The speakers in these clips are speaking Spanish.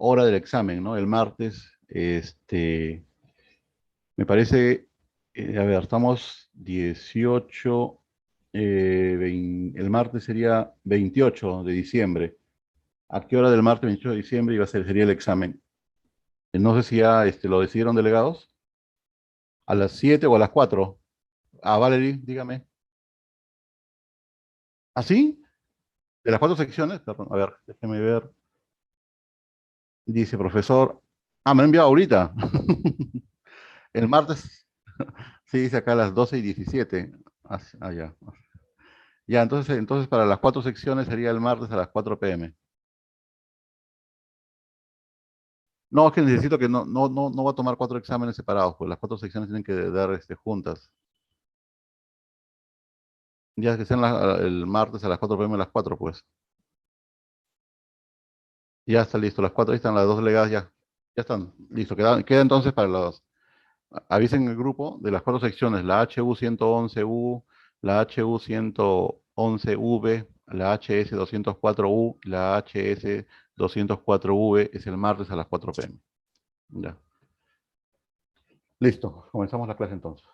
hora del examen, ¿no? El martes, me parece, a ver, estamos 18, el martes sería 28 de diciembre. ¿A qué hora del martes 28 de diciembre sería el examen? No sé si ya lo decidieron delegados. ¿A las 7 o a las 4? Ah, Valerie, dígame. ¿Ah, sí? ¿De las 4 secciones? Perdón, a ver, déjeme ver. Dice profesor. Ah, me ha enviado ahorita. El martes. Sí, dice acá a las 12:17. Ya. Ya, entonces para las 4 secciones sería el martes a las 4 p.m. No, es que necesito que no va a tomar 4 exámenes separados, pues las 4 secciones tienen que dar juntas. Ya que sean el martes a las 4 p.m. las 4, pues. Ya está listo, las 4 ahí están las dos delegadas, ya están. Listo, queda entonces para los. Avisen el grupo de las 4 secciones, la HU 111U, la HU 111V, la HS 204U, la HS 204V es el martes a las 4 p.m. Ya. Listo, comenzamos la clase entonces.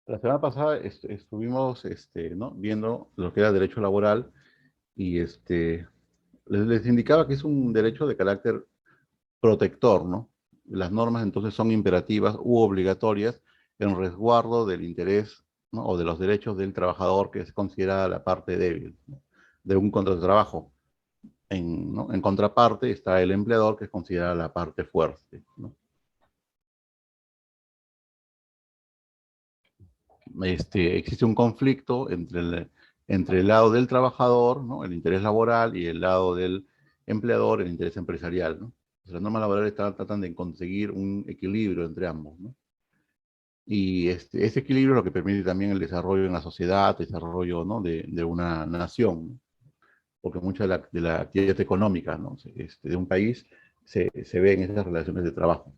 La semana pasada estuvimos ¿no? viendo lo que era derecho laboral y les indicaba que es un derecho de carácter protector, ¿no? Las normas entonces son imperativas u obligatorias en resguardo del interés, ¿no? O de los derechos del trabajador, que es considerada la parte débil, ¿no? De un contrato de trabajo. ¿No? En contraparte está el empleador, que es considerada la parte fuerte, ¿no? Existe un conflicto entre el lado del trabajador, ¿no? El interés laboral, y el lado del empleador, el interés empresarial, ¿no? Pues las normas laborales tratan de conseguir un equilibrio entre ambos, ¿no? Y ese equilibrio es lo que permite también el desarrollo en la sociedad, el desarrollo, ¿no? de una nación, ¿no? Porque mucha de la actividad económica, ¿no? De un país se ve en esas relaciones de trabajo.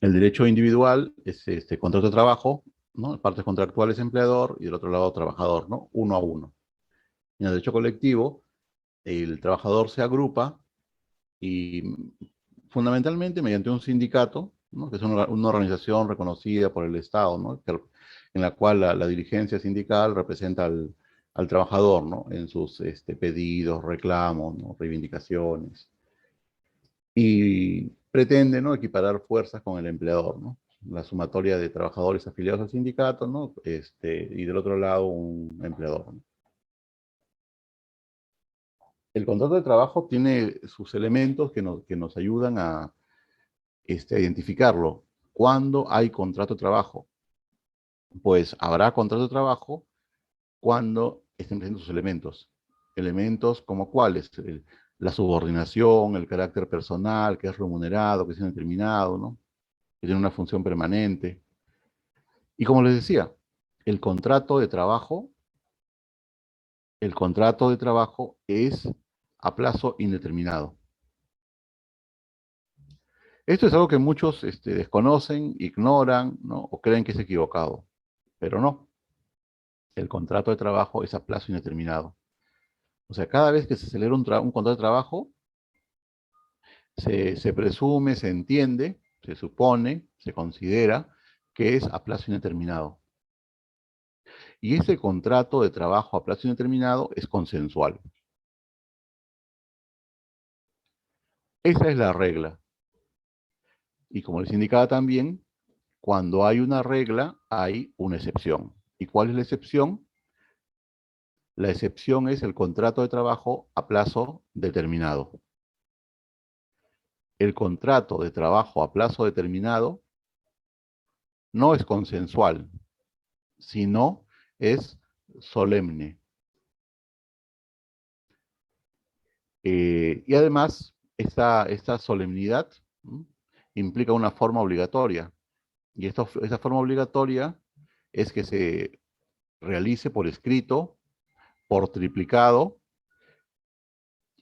El derecho individual es este contrato de trabajo, ¿no? Partes contractuales empleador y del otro lado trabajador, ¿no? Uno a uno. En el derecho colectivo, el trabajador se agrupa y fundamentalmente mediante un sindicato, ¿no? Que es una organización reconocida por el Estado, ¿no? En la cual la dirigencia sindical representa al trabajador, ¿no? En sus pedidos, reclamos, ¿no? Reivindicaciones. Y pretende, ¿no? Equiparar fuerzas con el empleador, ¿no? La sumatoria de trabajadores afiliados al sindicato, ¿no? Y del otro lado un empleador, ¿no? El contrato de trabajo tiene sus elementos que nos ayudan a identificarlo. ¿Cuándo hay contrato de trabajo? Pues habrá contrato de trabajo cuando estén presentes sus elementos. Elementos como cuáles: la subordinación, el carácter personal, que es remunerado, que es indeterminado, ¿no? Que tiene una función permanente. Y como les decía, el contrato de trabajo, el contrato de trabajo es a plazo indeterminado. Esto es algo que muchos desconocen, ignoran, ¿no? O creen que es equivocado, pero no. El contrato de trabajo es a plazo indeterminado. O sea, cada vez que se celebra un contrato de trabajo, se presume, se entiende, se supone, se considera que es a plazo indeterminado. Y ese contrato de trabajo a plazo indeterminado es consensual. Esa es la regla. Y como les indicaba también, cuando hay una regla, hay una excepción. ¿Y cuál es la excepción? La excepción es el contrato de trabajo a plazo determinado. El contrato de trabajo a plazo determinado no es consensual, sino es solemne. Y además, esta solemnidad, ¿m?, implica una forma obligatoria. Y esta forma obligatoria es que se realice por escrito, por triplicado,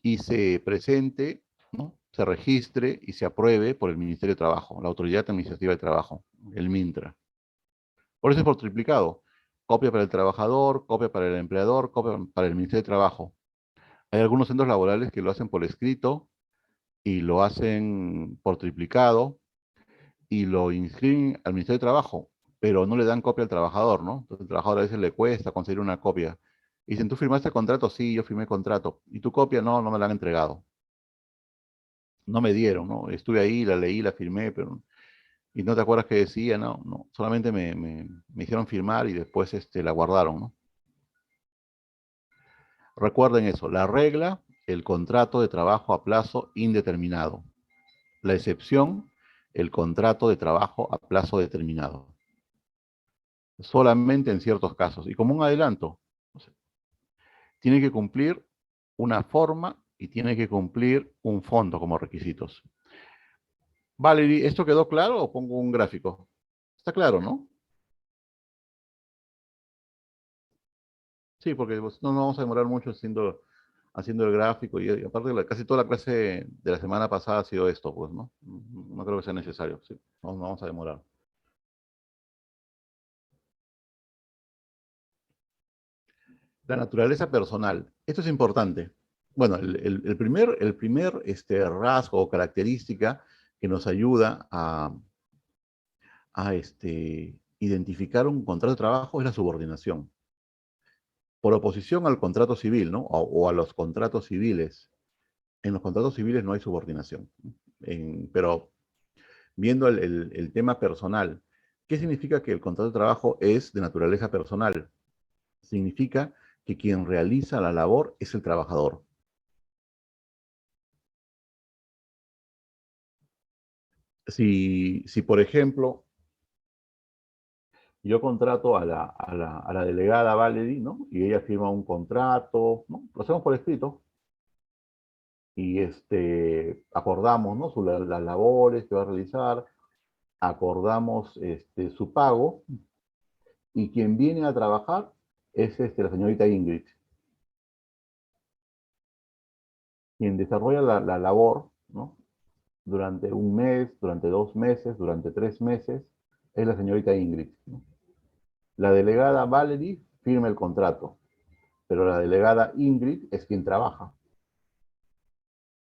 y se presente, ¿no? Se registre y se apruebe por el Ministerio de Trabajo, la Autoridad Administrativa de Trabajo, el MINTRA. Por eso es por triplicado. Copia para el trabajador, copia para el empleador, copia para el Ministerio de Trabajo. Hay algunos centros laborales que lo hacen por escrito y lo hacen por triplicado y lo inscriben al Ministerio de Trabajo, pero no le dan copia al trabajador, ¿no? Entonces, al trabajador a veces le cuesta conseguir una copia. Y dicen, ¿tú firmaste el contrato? Sí, yo firmé el contrato. ¿Y tu copia? No, no me la han entregado. No me dieron, ¿no? Estuve ahí, la leí, la firmé, pero... Y no te acuerdas qué decía, no, no. Solamente me hicieron firmar y después la guardaron, ¿no? Recuerden eso, la regla, el contrato de trabajo a plazo indeterminado. La excepción, el contrato de trabajo a plazo determinado. Solamente en ciertos casos. Y como un adelanto, tiene que cumplir una forma y tiene que cumplir un fondo como requisitos. Valerie, ¿esto quedó claro o pongo un gráfico? Está claro, ¿no? Sí, porque pues, no nos vamos a demorar mucho haciendo el gráfico y aparte casi toda la clase de la semana pasada ha sido esto, pues, ¿no? No creo que sea necesario, sí, no nos vamos a demorar. La naturaleza personal, esto es importante. Bueno, el primer rasgo o característica que nos ayuda a identificar un contrato de trabajo es la subordinación. Por oposición al contrato civil, ¿no? O a los contratos civiles. En los contratos civiles no hay subordinación. Pero viendo el tema personal, ¿qué significa que el contrato de trabajo es de naturaleza personal? Significa que quien realiza la labor es el trabajador. Si por ejemplo, yo contrato a la delegada Valerie, ¿no? Y ella firma un contrato, ¿no? Lo hacemos por escrito y acordamos, ¿no? Las labores que va a realizar, acordamos su pago y quien viene a trabajar es la señorita Ingrid. Quien desarrolla la labor, ¿no? Durante un mes, durante 2 meses, durante 3 meses, es la señorita Ingrid, ¿no? La delegada Valerie firma el contrato, pero la delegada Ingrid es quien trabaja.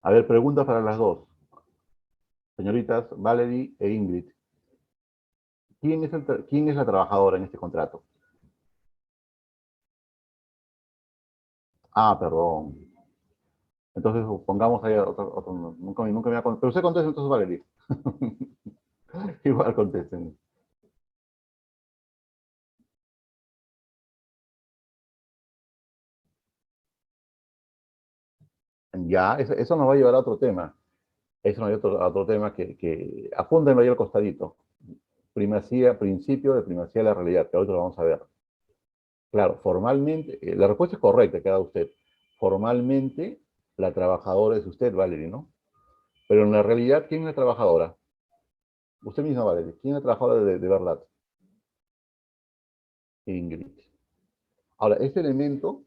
A ver, preguntas para las dos. Señoritas Valerie e Ingrid. ¿Quién es la trabajadora en este contrato? Ah, perdón. Entonces pongamos ahí otro, nunca me ha contestado. Pero usted contesta entonces, Valerie. Igual contesten. Ya, eso nos va a llevar a otro tema. Eso nos va a llevar a otro tema que apúntenlo ahí al costadito. Primacía, principio de primacía de la realidad, que hoy lo vamos a ver. Claro, formalmente, la respuesta es correcta que ha dado usted. Formalmente, la trabajadora es usted, Valerie, ¿no? Pero en la realidad, ¿quién es la trabajadora? Usted misma, Valerie. ¿Quién es la trabajadora de verdad? Ingrid. Ahora, ese elemento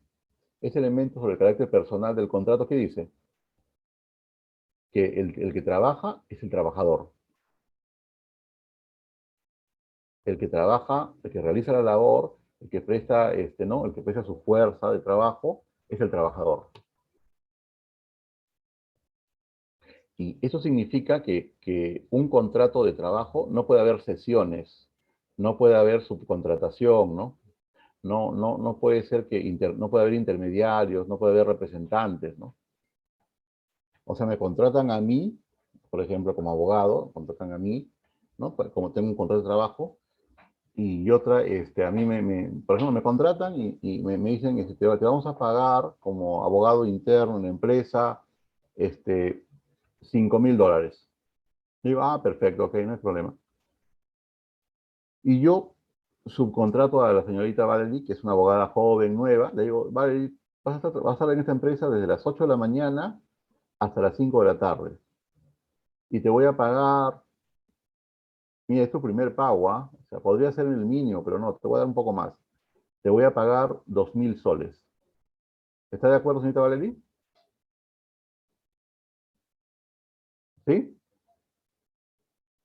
sobre el carácter personal del contrato, ¿qué dice? Que el que trabaja es el trabajador. El que trabaja, el que realiza la labor, el que presta, ¿no? El que presta su fuerza de trabajo, es el trabajador. Y eso significa que un contrato de trabajo no puede haber sesiones, no puede haber subcontratación, ¿no? No puede ser no puede haber intermediarios, no puede haber representantes, ¿no? O sea, me contratan a mí, por ejemplo, como abogado, contratan a mí, ¿no? Como tengo un contrato de trabajo, y otra, a mí por ejemplo, me contratan y me dicen, te vamos a pagar como abogado interno en la empresa, este, $5,000. Digo, perfecto, ok, no hay problema. Y yo subcontrato a la señorita Valerie, que es una abogada joven, nueva. Le digo, Valerie, vas a estar en esta empresa desde las 8 de la mañana hasta las 5 de la tarde. Y te voy a pagar, mira, es tu primer pago, ¿ah? O sea, podría ser el mínimo, pero no, te voy a dar un poco más. Te voy a pagar 2,000 soles. ¿Está de acuerdo, señorita Valerie? ¿Sí?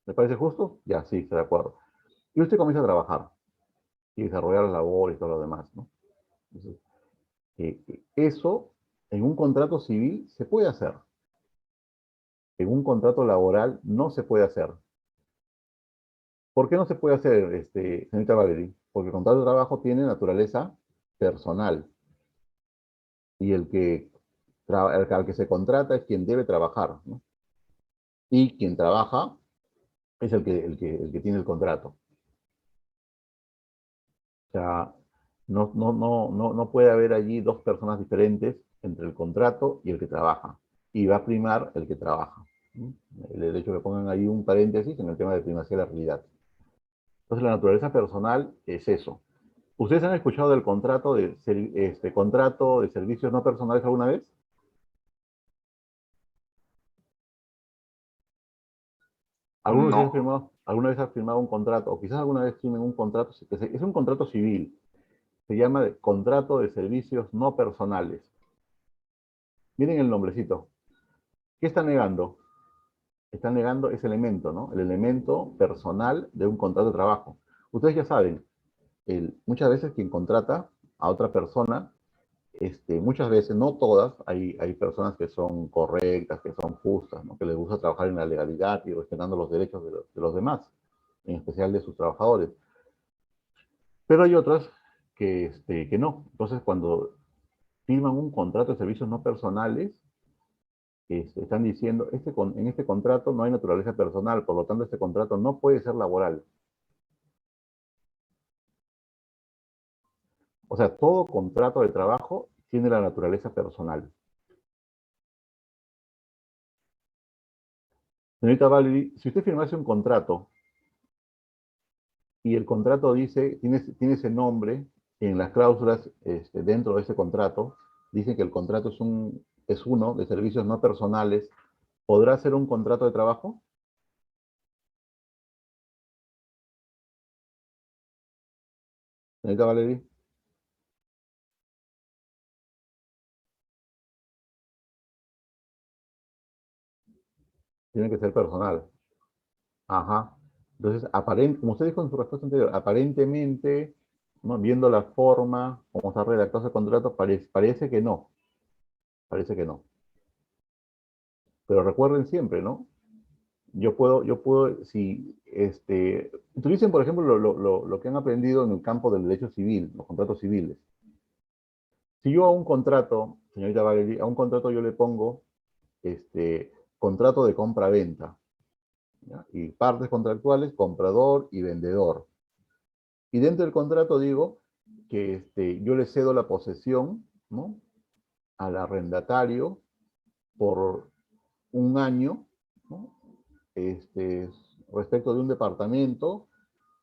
¿Me parece justo? Ya, sí, estoy de acuerdo. Y usted comienza a trabajar y desarrollar la labor y todo lo demás, ¿no? Entonces, eso en un contrato civil se puede hacer. En un contrato laboral no se puede hacer. ¿Por qué no se puede hacer, señorita Valerie? Porque el contrato de trabajo tiene naturaleza personal y al que se contrata es quien debe trabajar, ¿no? Y quien trabaja es el que tiene el contrato. O sea, no puede haber allí dos personas diferentes entre el contrato y el que trabaja. Y va a primar el que trabaja. ¿No? El hecho de que pongan ahí un paréntesis en el tema de primacía de la realidad. Entonces, la naturaleza personal es eso. ¿Ustedes han escuchado del contrato de servicios no personales alguna vez? No. ¿Alguna vez han firmado un contrato? O quizás alguna vez firmen un contrato, es un contrato civil. Se llama contrato de servicios no personales. Miren el nombrecito. ¿Qué está negando? Está negando ese elemento, ¿no? El elemento personal de un contrato de trabajo. Ustedes ya saben, muchas veces quien contrata a otra persona, muchas veces, no todas, hay personas que son correctas, que son justas, ¿no? Que les gusta trabajar en la legalidad y respetando los derechos de los demás, en especial de sus trabajadores. Pero hay otras que no. Entonces, cuando firman un contrato de servicios no personales, están diciendo, en este contrato no hay naturaleza personal, por lo tanto este contrato no puede ser laboral. O sea, todo contrato de trabajo tiene la naturaleza personal. Señorita Valerie, si usted firmase un contrato y el contrato tiene ese nombre, en las cláusulas dentro de ese contrato, dice que el contrato es uno de servicios no personales, ¿podrá ser un contrato de trabajo? Señorita Valerie, tiene que ser personal. Ajá. Entonces, como usted dijo en su respuesta anterior, aparentemente, ¿no? Viendo la forma, como está redactado ese contrato, parece que no. Parece que no. Pero recuerden siempre, ¿no? Si, utilicen, por ejemplo, lo que han aprendido en el campo del derecho civil, los contratos civiles. Si yo a un contrato, señorita Valerie, a un contrato yo le pongo, contrato de compra-venta, ¿ya? Y partes contractuales, comprador y vendedor. Y dentro del contrato digo que yo le cedo la posesión, ¿no? Al arrendatario por un año, ¿no? Este, respecto de un departamento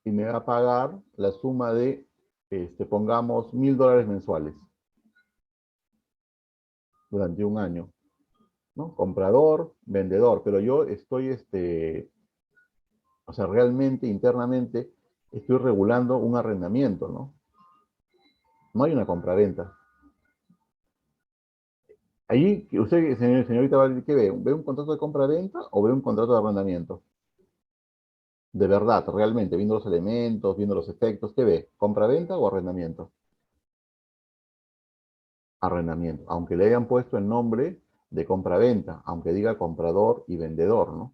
y me va a pagar la suma de, pongamos, $1,000 mensuales durante un año, ¿no? Comprador, vendedor, pero yo estoy, o sea, realmente, internamente, estoy regulando un arrendamiento, ¿no? No hay una compraventa. Ahí, usted, señorita, ¿qué ve? ¿Ve un contrato de compra-venta o ve un contrato de arrendamiento? De verdad, realmente, viendo los elementos, viendo los efectos, ¿qué ve? ¿Compra-venta o arrendamiento? Arrendamiento. Aunque le hayan puesto el nombre de compra-venta, aunque diga comprador y vendedor, ¿no?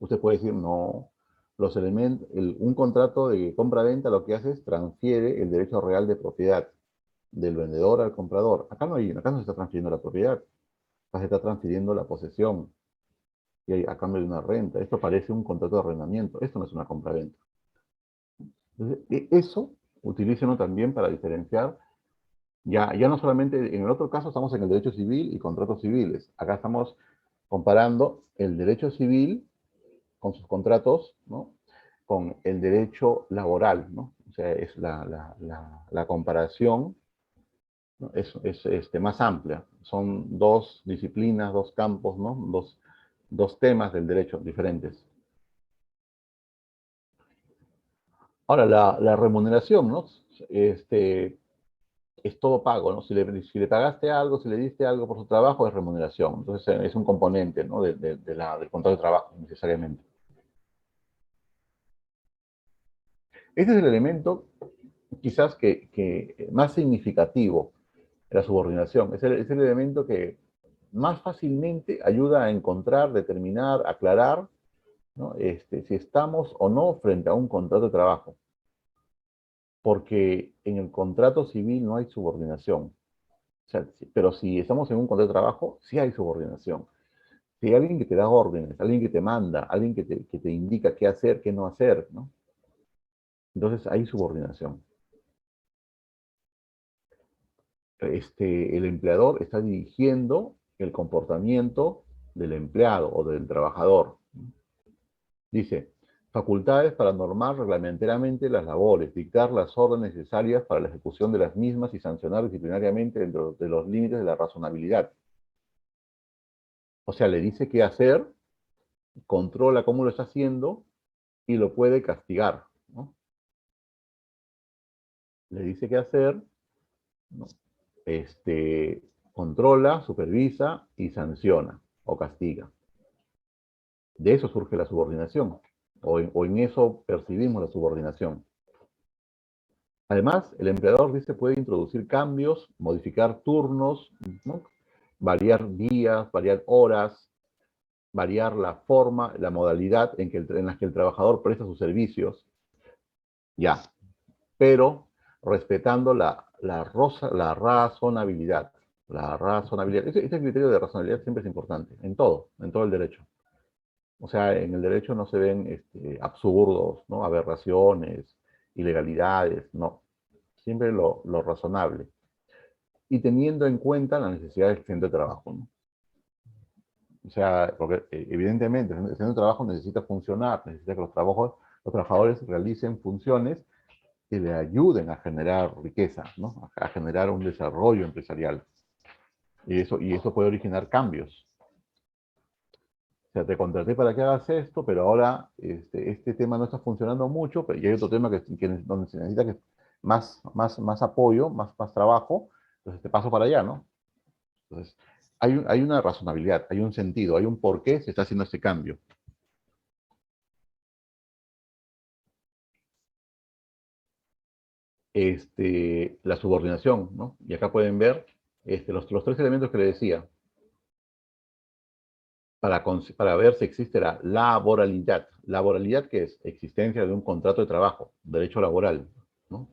Usted puede decir, no, un contrato de compra-venta lo que hace es transfiere el derecho real de propiedad del vendedor al comprador. Acá no se está transfiriendo la propiedad, acá se está transfiriendo la posesión a cambio de una renta. Esto parece un contrato de arrendamiento. Esto no es una compraventa. Entonces, eso utilícenlo también para diferenciar. Ya no solamente, en el otro caso estamos en el derecho civil y contratos civiles. Acá estamos comparando el derecho civil con sus contratos, ¿no? Con el derecho laboral, ¿no? O sea, es la comparación, ¿no? Es más amplia. Son dos disciplinas, dos campos, ¿no? Dos temas del derecho diferentes. Ahora, la remuneración, ¿no? Este, es todo pago, ¿no? Si le pagaste algo, si le diste algo por su trabajo, es remuneración. Entonces es un componente, ¿no? Del contrato de trabajo, necesariamente. Ese es el elemento quizás que más significativo de la subordinación. Es el elemento que más fácilmente ayuda a encontrar, determinar, aclarar, ¿no? Si estamos o no frente a un contrato de trabajo. Porque en el contrato civil no hay subordinación. O sea, pero si estamos en un contrato de trabajo, sí hay subordinación. Si hay alguien que te da órdenes, alguien que te manda, alguien que te indica qué hacer, qué no hacer, ¿no? Entonces hay subordinación. El empleador está dirigiendo el comportamiento del empleado o del trabajador. Dice, facultades para normar reglamentariamente las labores, dictar las órdenes necesarias para la ejecución de las mismas y sancionar disciplinariamente dentro de los límites de la razonabilidad. O sea, le dice qué hacer, controla cómo lo está haciendo y lo puede castigar, ¿no? Le dice qué hacer, ¿no? Controla, supervisa y sanciona o castiga. De eso surge la subordinación, o en eso percibimos la subordinación. Además, el empleador dice puede introducir cambios, modificar turnos, ¿no? Variar días, variar horas, variar la forma, la modalidad en la que el trabajador presta sus servicios, ya, pero respetando la razonabilidad. La razonabilidad. Ese criterio de razonabilidad siempre es importante, en todo el derecho. O sea, en el derecho no se ven absurdos, ¿no? Aberraciones, ilegalidades, no. Siempre lo razonable. Y teniendo en cuenta la necesidad del centro de trabajo, ¿no? O sea, porque evidentemente el centro de trabajo necesita funcionar, necesita que los trabajadores realicen funciones que le ayuden a generar riqueza, ¿no? A generar un desarrollo empresarial. Y eso puede originar cambios. O sea, te contraté para que hagas esto, pero ahora este tema no está funcionando mucho, y hay otro tema donde se necesita más apoyo, más trabajo, entonces te paso para allá, ¿no? Entonces, hay una razonabilidad, hay un sentido, hay un por qué se está haciendo este cambio. La subordinación, ¿no? Y acá pueden ver los tres elementos que le decía, para ver si existe la laboralidad. Laboralidad, ¿qué es? Existencia de un contrato de trabajo, derecho laboral, ¿no?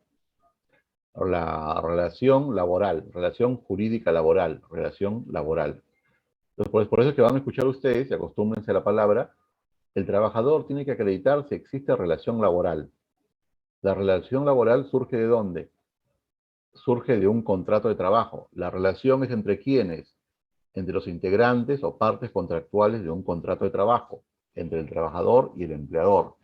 La relación jurídica laboral, relación laboral. Entonces, por eso es que van a escuchar ustedes, y acostúmbrense a la palabra, el trabajador tiene que acreditar si existe relación laboral. La relación laboral surge ¿de dónde? Surge de un contrato de trabajo. La relación es entre quiénes, entre los integrantes o partes contractuales de un contrato de trabajo, entre el trabajador y el empleador.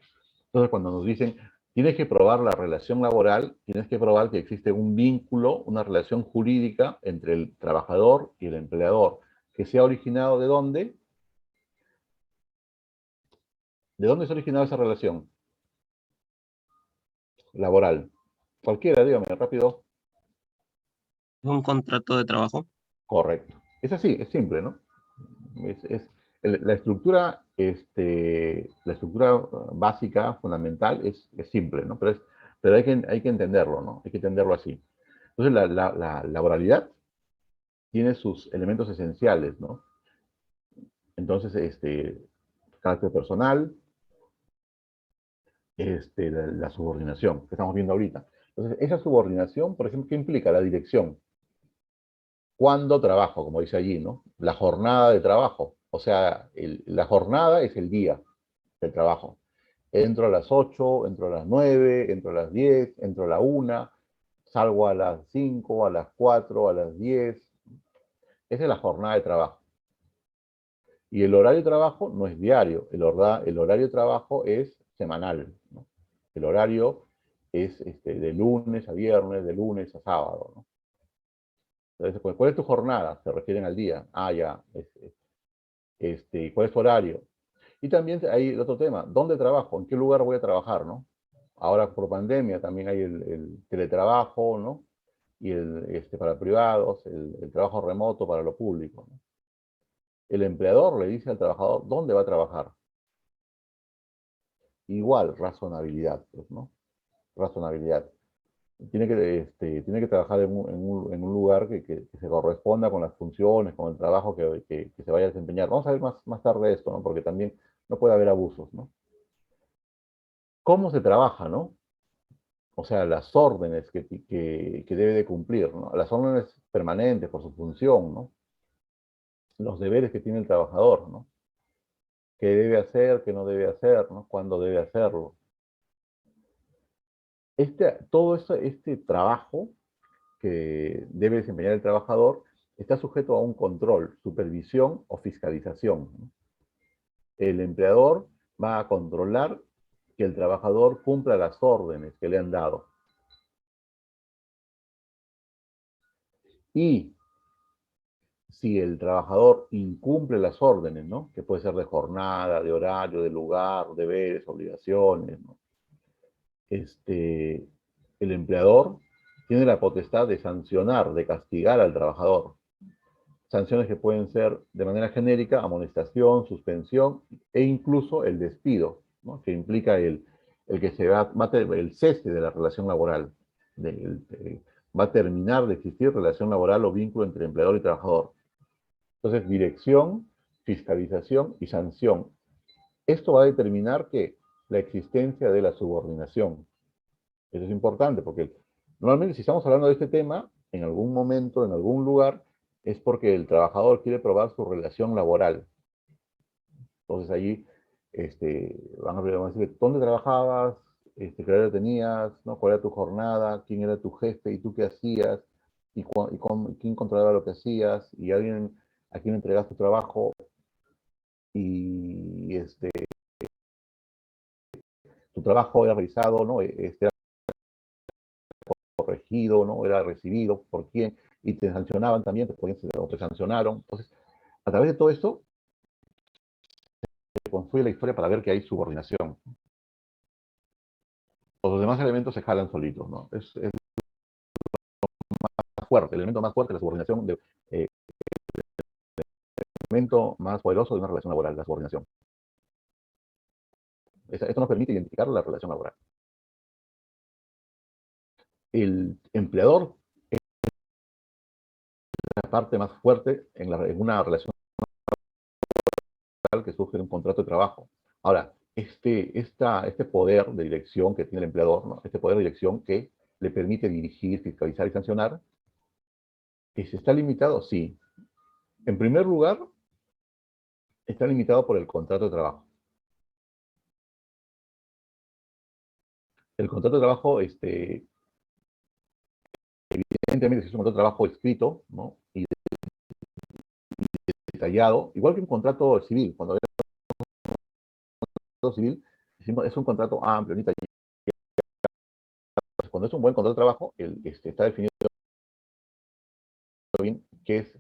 Entonces, cuando nos dicen, tienes que probar la relación laboral, tienes que probar que existe un vínculo, una relación jurídica entre el trabajador y el empleador, que se ha originado ¿de dónde? ¿De dónde se ha originado esa relación laboral? Cualquiera, dígame, rápido. Un contrato de trabajo. Correcto. Es así, es simple, ¿no? La estructura básica, fundamental, es simple, ¿no? Pero hay que entenderlo, ¿no? Hay que entenderlo así. Entonces, la laboralidad tiene sus elementos esenciales, ¿no? Entonces, carácter personal, la subordinación que estamos viendo ahorita. Entonces, esa subordinación, por ejemplo, ¿qué implica? La dirección. ¿Cuándo trabajo? Como dice allí, ¿no? La jornada de trabajo. O sea, la jornada es el día del trabajo. Entro a las 8, entro a las 9, entro a las 10, entro a la 1, salgo a las 5, a las 4, a las 10. Esa es la jornada de trabajo. Y el horario de trabajo no es diario, el horario de trabajo es semanal, ¿no? El horario es de lunes a viernes, de lunes a sábado, ¿no? Entonces, ¿cuál es tu jornada? Se refieren al día. Ah, ya. ¿Cuál es tu horario? Y también hay el otro tema, ¿dónde trabajo? ¿En qué lugar voy a trabajar, no? Ahora por pandemia también hay el teletrabajo, ¿no? y para privados, el trabajo remoto para lo público, ¿no? El empleador le dice al trabajador dónde va a trabajar. Igual, razonabilidad, pues, ¿no? Razonabilidad. Tiene que trabajar en un lugar que se corresponda con las funciones, con el trabajo que se vaya a desempeñar. Vamos a ver más tarde esto, ¿no? Porque también no puede haber abusos, ¿no? ¿Cómo se trabaja, no? O sea, las órdenes que debe de cumplir, ¿no? Las órdenes permanentes por su función, ¿no? Los deberes que tiene el trabajador, ¿no? ¿Qué debe hacer, qué no debe hacer, ¿no? ¿Cuándo debe hacerlo? Todo este trabajo que debe desempeñar el trabajador está sujeto a un control, supervisión o fiscalización, ¿no? El empleador va a controlar que el trabajador cumpla las órdenes que le han dado. Y si el trabajador incumple las órdenes, ¿no? Que puede ser de jornada, de horario, de lugar, deberes, obligaciones, ¿no? El empleador tiene la potestad de sancionar, de castigar al trabajador. Sanciones que pueden ser de manera genérica, amonestación, suspensión e incluso el despido, ¿no? Que implica el que el cese de la relación laboral. Va a terminar de existir relación laboral o vínculo entre empleador y trabajador. Entonces, dirección, fiscalización y sanción. Esto va a determinar que la existencia de la subordinación. Eso es importante porque normalmente si estamos hablando de este tema, en algún momento, en algún lugar, es porque el trabajador quiere probar su relación laboral. Entonces allí van a decir, ¿dónde trabajabas? ¿Qué horario tenías? ¿No? ¿Cuál era tu jornada? ¿Quién era tu jefe? ¿Y tú qué hacías? ¿Quién controlaba lo que hacías? ¿Y a quién entregaste tu trabajo? Y tu trabajo era revisado, ¿no? Era corregido, ¿no? Era recibido por quién, y te sancionaban también, te sancionaron. Entonces, a través de todo esto, se construye la historia para ver que hay subordinación. Los demás elementos se jalan solitos, ¿no? Es más fuerte, el elemento más fuerte de la subordinación, el elemento más poderoso de una relación laboral, la subordinación. Esto nos permite identificar la relación laboral. El empleador es la parte más fuerte en una relación que surge de un contrato de trabajo. Ahora, este poder de dirección que tiene el empleador, ¿no? Este poder de dirección que le permite dirigir, fiscalizar y sancionar, ¿está limitado? Sí. En primer lugar, está limitado por el contrato de trabajo. El contrato de trabajo, evidentemente, si es un contrato de trabajo escrito, ¿no? Y detallado, igual que un contrato civil. Cuando hay un contrato civil, es un contrato amplio, ni detallado. Cuando es un buen contrato de trabajo, está definido bien quién es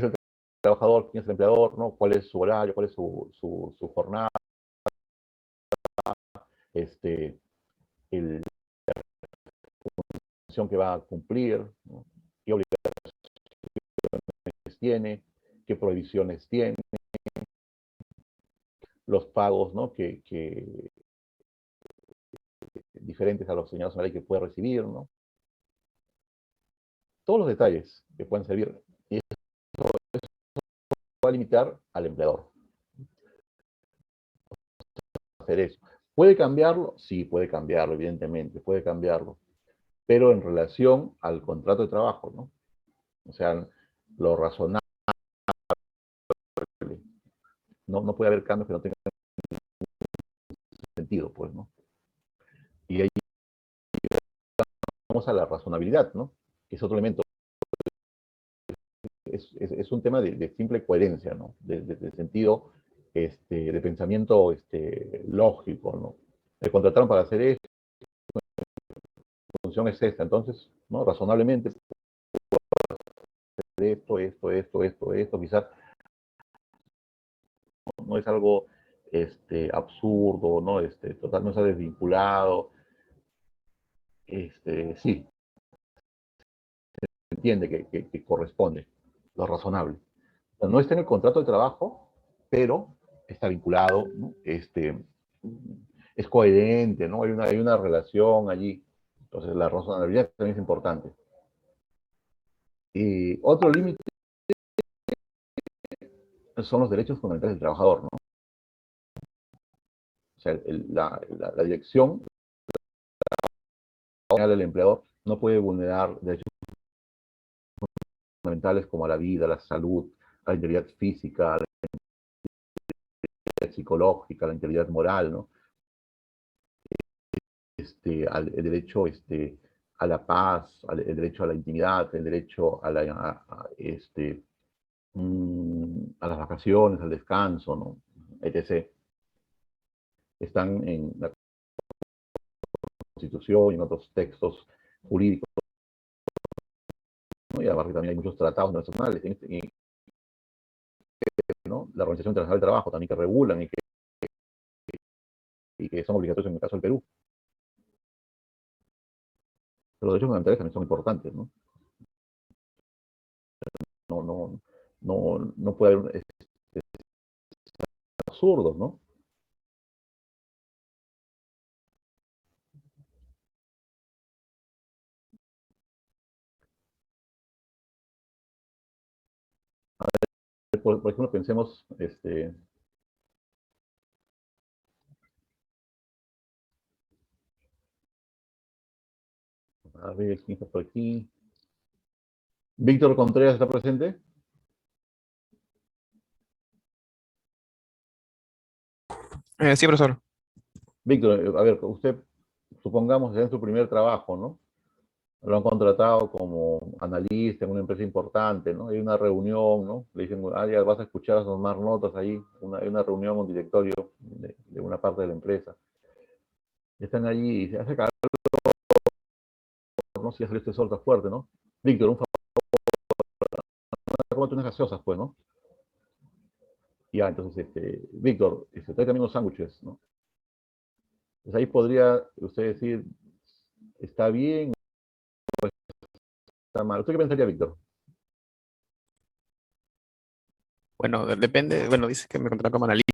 el trabajador, quién es el empleador, ¿no? Cuál es su horario, cuál es su jornada, este, la función que va a cumplir, ¿no? Qué obligaciones tiene, qué prohibiciones tiene, los pagos, ¿no? que diferentes a los señalados en la ley que puede recibir, ¿no? Todos los detalles que pueden servir. Y eso va a limitar al empleador hacer eso. ¿Puede cambiarlo? Sí, puede cambiarlo, evidentemente, puede cambiarlo. Pero en relación al contrato de trabajo, ¿no? O sea, lo razonable. No puede haber cambios que no tengan sentido, pues, ¿no? Y ahí vamos a la razonabilidad, ¿no? Que es otro elemento. Es un tema de simple coherencia, ¿no? De sentido, de pensamiento lógico, ¿no? Me contrataron para hacer esto, la función es esta, entonces, ¿no? Razonablemente, esto, quizás no es algo absurdo, ¿no? No está desvinculado. Sí, entiende que corresponde, lo razonable. O sea, no está en el contrato de trabajo, pero está vinculado, ¿no? Es coherente, ¿no? Hay una relación allí. Entonces, la razonabilidad también es importante. Y otro límite son los derechos fundamentales del trabajador, ¿no? O sea, la dirección del empleador no puede vulnerar derechos fundamentales como a la vida, a la salud, a la integridad física, a la integridad psicológica, a la integridad moral, ¿no? El derecho a la paz, el derecho a la intimidad, el derecho a las vacaciones, al descanso, ¿no? etc. Están en la Constitución y en otros textos jurídicos, ¿no? Y además también hay muchos tratados internacionales, ¿no? La Organización Internacional del Trabajo también que regulan y que son obligatorios en el caso del Perú. Pero los derechos fundamentales también son importantes, ¿no? No puede haber absurdos, ¿no? Por ejemplo, pensemos, a ver, ¿quién está por aquí? Víctor Contreras, ¿está presente? Sí, profesor. Víctor, a ver, usted, supongamos, es en su primer trabajo, ¿no? Lo han contratado como analista en una empresa importante, ¿no? Hay una reunión, ¿no? Le dicen, ya vas a escuchar, a tomar notas ahí, hay una reunión, un directorio de una parte de la empresa. Están allí y se hace calor, ¿no? Si ya salió este sol está fuerte, ¿no? Víctor, un favor, cómete unas gaseosas, pues, ¿no? Ya, entonces, Víctor, trae también unos sándwiches, ¿no? Pues ahí podría usted decir, ¿está bien o está mal? ¿Usted qué pensaría, Víctor? Bueno, depende, bueno, dice que me contrató como analista,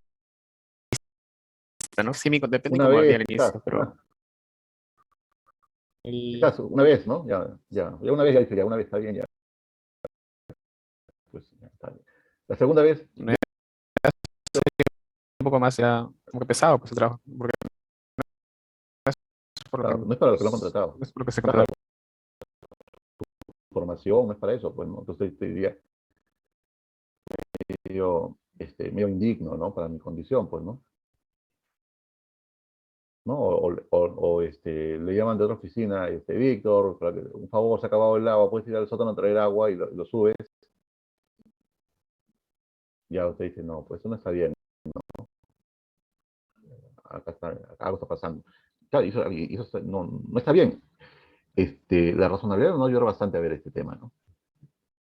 ¿no? Sí, depende Una como había vez, al inicio, pero el, quizás, una vez, ¿no? Ya una vez ya dice, ya una vez está bien, ya. Pues ya está bien. La segunda vez, no es un poco más ya, como que pesado pues el trabajo, porque no es por lo que, claro, no es para lo que lo han contratado. no es por lo que se Claro, contrata. formación no es para eso, pues, ¿no? Entonces te diría, medio indigno, ¿no? Para mi condición, pues, ¿no? ¿No? Le llaman de otra oficina, Víctor, un favor, se ha acabado el agua, puedes ir al sótano a traer agua y lo subes. Ya usted dice, no, pues eso no está bien, acá algo está pasando. Claro, y eso no está bien. La razonabilidad nos ayuda bastante a ver este tema, ¿no?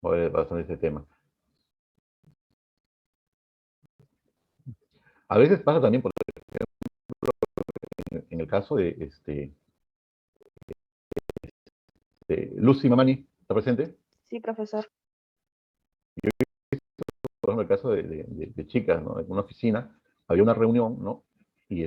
A ver bastante este tema. A veces pasa también, por ejemplo, en el caso de Lucy Mamani, ¿está presente? Sí, profesor. Por ejemplo, el caso de chicas, ¿no? En una oficina había una reunión, ¿no? Y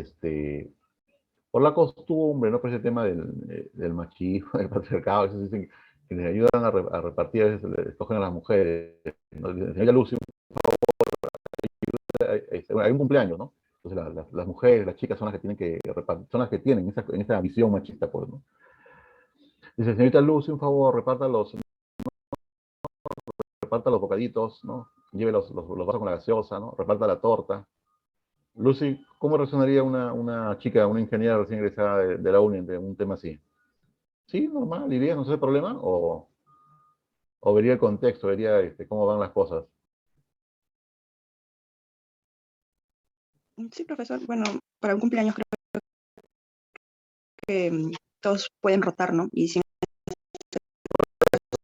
por la costumbre, ¿no? Por ese tema del machismo, del patriarcado, eso dicen que les ayudan a repartir, a veces les escogen a las mujeres, ¿no? Dicen, señora Lucy, hay un cumpleaños, ¿no? Entonces las mujeres, las chicas son las que tienen que repartir, son las que tienen esa visión machista, pues, ¿no? Dice, señorita Lucy, un favor, reparta los bocaditos, ¿no? Lleve los vasos con la gaseosa, ¿no? Reparta la torta. Lucy, ¿cómo reaccionaría una chica, una ingeniera recién egresada de la uni de un tema así? Sí, normal, iría, no sé problema, o vería el contexto, vería cómo van las cosas. Sí, profesor. Bueno, para un cumpleaños creo que todos pueden rotar, ¿no? Y si me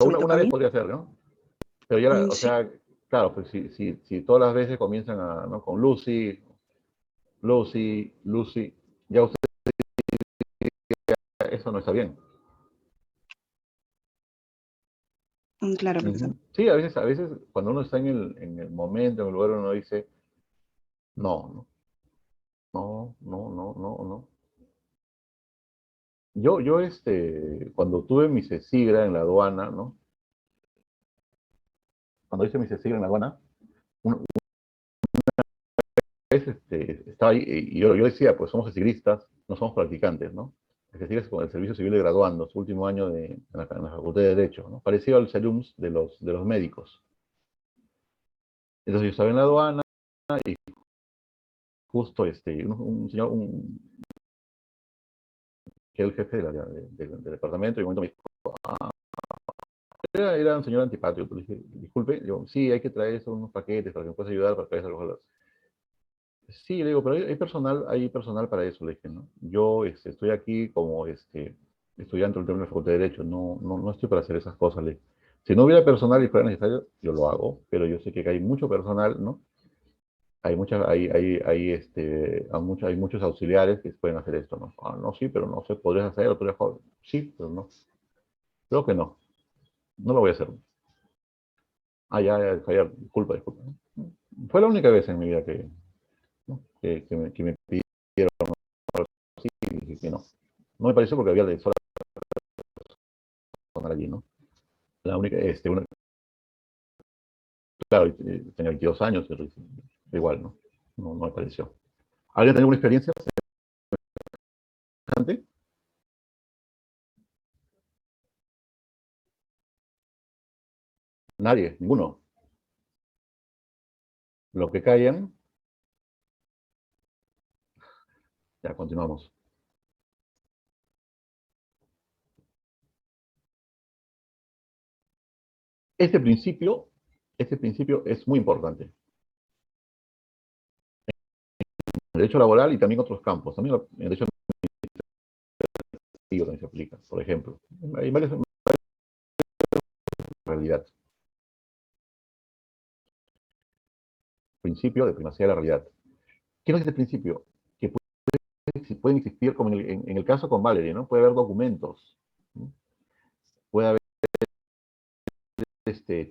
Una toca a vez mí, podría ser, ¿no? Pero ya, o sí. sea, claro, pues si todas las veces comienzan ¿no? Con Lucy, Lucy, ya usted, eso no está bien. Claro, profesor. Sí, a veces cuando uno está en el momento, en el lugar, uno dice, no, no, no, no, no, no. Yo, cuando tuve mi CESIGRA en la aduana, ¿no? Cuando hice mi CESIGRA en la aduana, una vez estaba ahí y yo decía, pues somos CESIGRistas, no somos practicantes, ¿no? El CESIGRA es con el Servicio Civil de Graduando, su último año en la Facultad de Derecho, ¿no? Parecido al CERUMS de los médicos. Entonces yo estaba en la aduana y justo un señor, que era el jefe del departamento, y en un momento me dijo, era un señor antipático. Le dije, disculpe, digo, sí, hay que traer eso, unos paquetes para que me puedas ayudar para traer esas. Sí, le digo, pero hay personal para eso, le dije, ¿no? Yo estoy aquí como estudiante de la Facultad de Derecho, no estoy para hacer esas cosas, le dije. Si no hubiera personal y fuera necesario, yo lo hago, pero yo sé que hay mucho personal, ¿no? Hay muchos auxiliares que pueden hacer esto, ¿no? Ah, no, sí, pero no sé, podrías hacerlo, sí, pero no. Creo que no. No lo voy a hacer. Ah, ya, Javier, disculpa. ¿No? Fue la única vez en mi vida que, ¿no? que me pidieron algo así y dije que no. No me pareció porque había de sola personal allí, ¿no? La única, claro, tenía 22 años, pero igual, ¿no? No me pareció. ¿Alguien tiene alguna experiencia antes? Nadie, ninguno. Los que callan, ya continuamos. Este principio es muy importante. En el derecho laboral y también en otros campos. También en el derecho también se aplica, por ejemplo. Hay varias realidad. Principio de primacía de la realidad. ¿Qué es este principio? Que pueden existir, como en el caso con Valerie, ¿no? Puede haber documentos, ¿no? Puede haber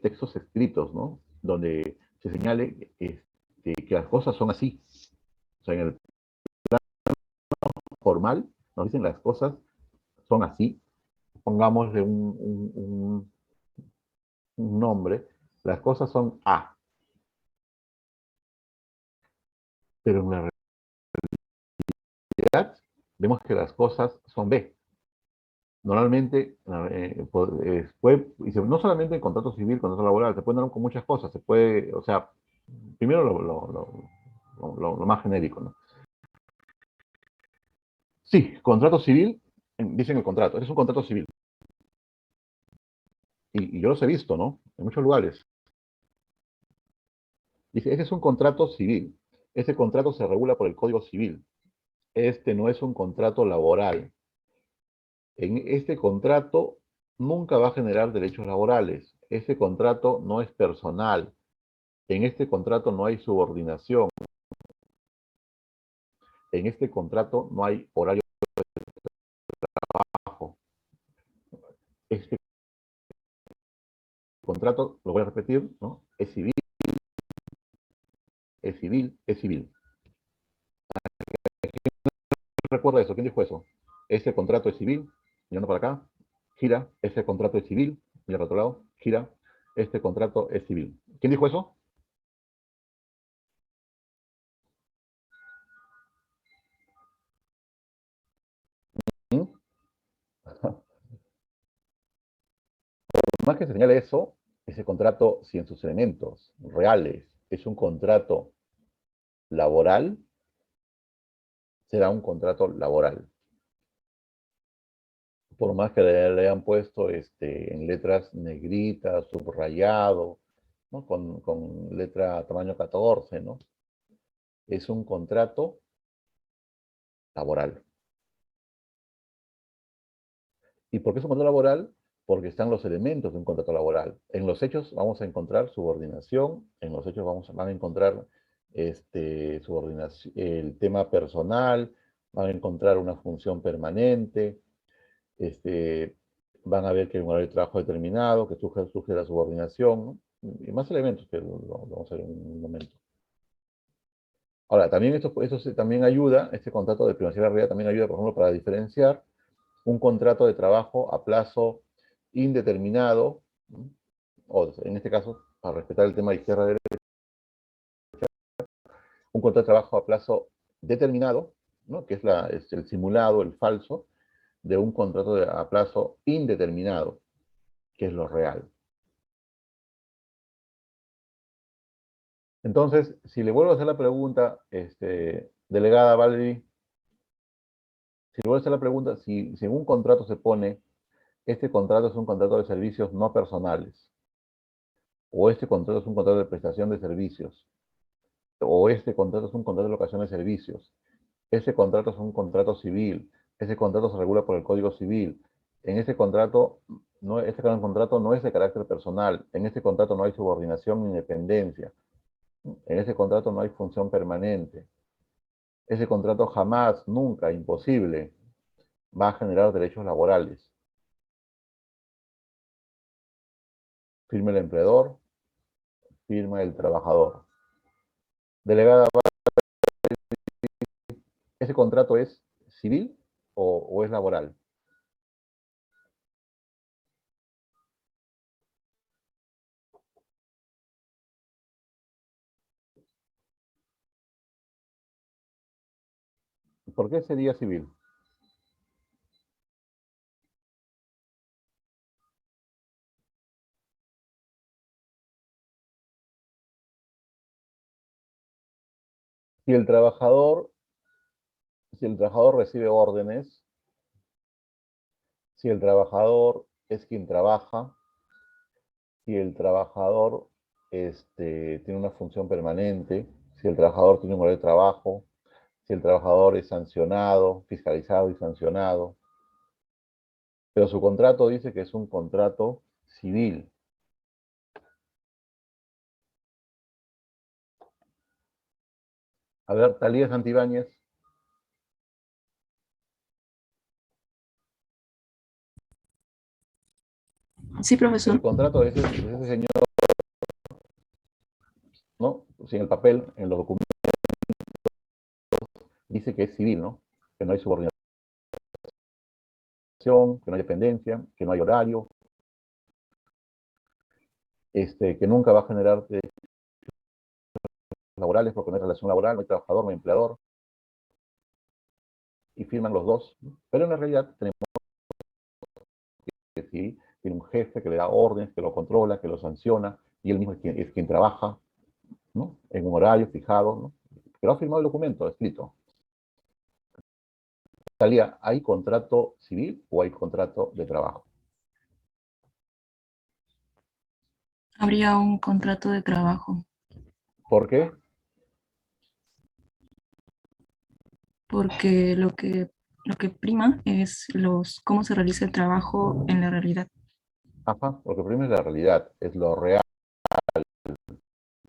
textos escritos, ¿no? Donde se señale que las cosas son así. O sea, en el formal nos dicen las cosas son así. Pongámosle un nombre. Las cosas son A. Pero en la realidad vemos que las cosas son B. Normalmente, no solamente en contrato civil, contrato laboral, se pueden dar con muchas cosas. Se puede, o sea, primero lo más genérico, ¿no? Sí, contrato civil, dicen el contrato, ese es un contrato civil. Y yo los he visto, ¿no? En muchos lugares. Dice, ese es un contrato civil. Ese contrato se regula por el Código Civil. Este no es un contrato laboral. En este contrato nunca va a generar derechos laborales. Este contrato no es personal. En este contrato no hay subordinación. En este contrato no hay horario de trabajo. Este contrato, lo voy a repetir, ¿no? Es civil, es civil, es civil. Recuerda eso, ¿quién dijo eso? Este contrato es civil, mirando para acá, gira, este contrato es civil, mira para otro lado, gira, este contrato es civil. ¿Quién dijo eso? ¿Mm? Por más que se señale eso, ese contrato, si en sus elementos reales es un contrato laboral, será un contrato laboral. Por más que le hayan puesto en letras negritas, subrayado, ¿no? Con letra tamaño 14, ¿no? Es un contrato laboral. ¿Y por qué es un contrato laboral? Porque están los elementos de un contrato laboral. En los hechos vamos a encontrar subordinación, en los hechos van a encontrar subordinación, el tema personal, van a encontrar una función permanente, van a ver que hay un horario de trabajo determinado, que surge la subordinación, ¿no? Y más elementos que lo vamos a ver en un momento. Ahora, también también ayuda, este contrato de privacidad de la realidad también ayuda, por ejemplo, para diferenciar un contrato de trabajo a plazo indeterminado, ¿no? O en este caso, para respetar el tema de izquierda-derecha, un contrato de trabajo a plazo determinado, ¿no? Que es el simulado, el falso, de un contrato a plazo indeterminado, que es lo real. Entonces, si le vuelvo a hacer la pregunta, delegada Valerie, si le vuelvo a hacer la pregunta, si en un contrato se pone, este contrato es un contrato de servicios no personales, o este contrato es un contrato de prestación de servicios, o este contrato es un contrato de locación de servicios, ese contrato es un contrato civil, ese contrato se regula por el Código Civil, en ese contrato, este contrato no es de carácter personal, en este contrato no hay subordinación ni independencia, en ese contrato no hay función permanente, ese contrato jamás, nunca, imposible, va a generar derechos laborales. Firma el empleador, firma el trabajador. Delegada, ¿ese contrato es civil o es laboral? ¿Por qué sería civil? Si el trabajador recibe órdenes, si el trabajador es quien trabaja, si el trabajador tiene una función permanente, si el trabajador tiene un horario de trabajo, si el trabajador es sancionado, fiscalizado y sancionado. Pero su contrato dice que es un contrato civil. A ver, Talía Santibáñez. Sí, profesor. El contrato de ese señor, ¿no? Si en el papel, en los documentos, dice que es civil, ¿no? Que no hay subordinación, que no hay dependencia, que no hay horario, que nunca va a generar laborales porque no hay relación laboral, no hay trabajador, no hay empleador, y firman los dos, ¿no? Pero en la realidad tenemos que sí, tiene un jefe que le da órdenes, que lo controla, que lo sanciona, y él mismo es quien trabaja, ¿no? En un horario fijado, ¿no? Pero ha firmado el documento, escrito. Talía, ¿hay contrato civil o hay contrato de trabajo? Habría un contrato de trabajo, ¿Por qué? porque lo que prima es cómo se realiza el trabajo en la realidad. Ajá, porque primero es la realidad, es lo real,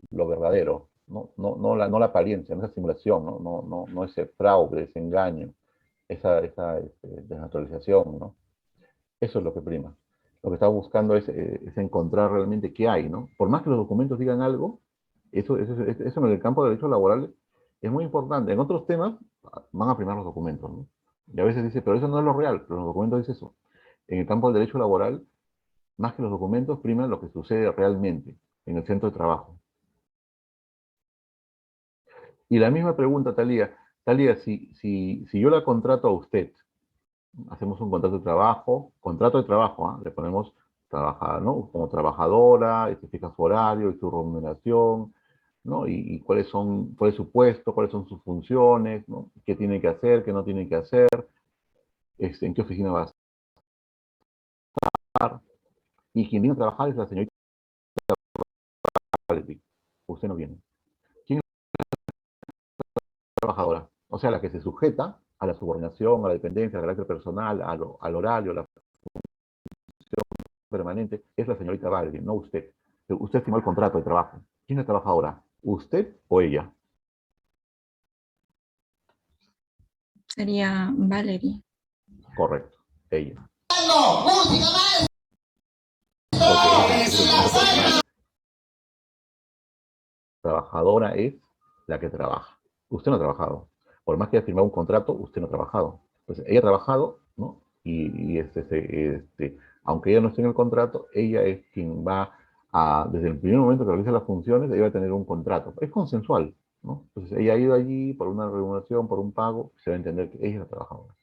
lo verdadero, no la apariencia, no esa simulación, no ese fraude, ese engaño, esa desnaturalización, ¿no? Eso es lo que prima. Lo que está buscando es encontrar realmente qué hay, ¿no? Por más que los documentos digan algo, eso en el campo de derechos laborales es muy importante. En otros temas van a primar los documentos, ¿no? Y a veces dice, pero eso no es lo real, pero en los documentos dice eso. En el campo del derecho laboral, más que los documentos, priman lo que sucede realmente en el centro de trabajo. Y la misma pregunta, Talía. Talía, si yo la contrato a usted, hacemos un contrato de trabajo, ¿ah? Le ponemos trabajar, ¿no? Como trabajadora, fija su horario y su remuneración, ¿no? Y cuál es su puesto, cuáles son sus funciones, ¿no? ¿Qué tiene que hacer, qué no tiene que hacer, en qué oficina va a estar? Y quien viene a trabajar es la señorita Valerie. Usted no viene. ¿Quién es la trabajadora? O sea, la que se sujeta a la subordinación, a la dependencia, al carácter personal, al horario, a la permanente, es la señorita Valerie, no usted. Usted firmó el contrato de trabajo. ¿Quién es la trabajadora? ¿Usted o ella? Sería Valerie. Correcto, ella. ¡Música, persona trabajadora es la que trabaja. Usted no ha trabajado. Por más que haya firmado un contrato, usted no ha trabajado. Entonces, ella ha trabajado, ¿no? Aunque ella no esté en el contrato, ella es quien va a, desde el primer momento que realiza las funciones, ella va a tener un contrato. Es consensual, ¿no? Entonces, ella ha ido allí por una remuneración, por un pago, se va a entender que ella es la trabajadora.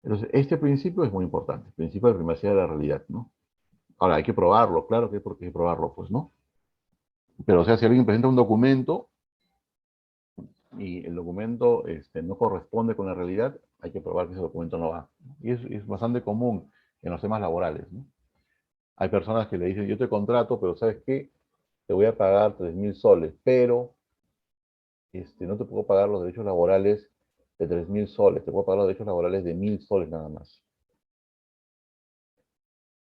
Entonces, este principio es muy importante, el principio de primacía de la realidad, ¿no? Ahora, hay que probarlo, claro que hay que probarlo, pues, ¿no? Pero, o sea, si alguien presenta un documento y el documento no corresponde con la realidad, hay que probar que ese documento no va. Y es bastante común en los temas laborales, ¿no? Hay personas que le dicen, yo te contrato, pero ¿sabes qué? Te voy a pagar 3.000 soles, pero no te puedo pagar los derechos laborales de 3.000 soles, te puedo pagar los derechos laborales de 1.000 soles nada más.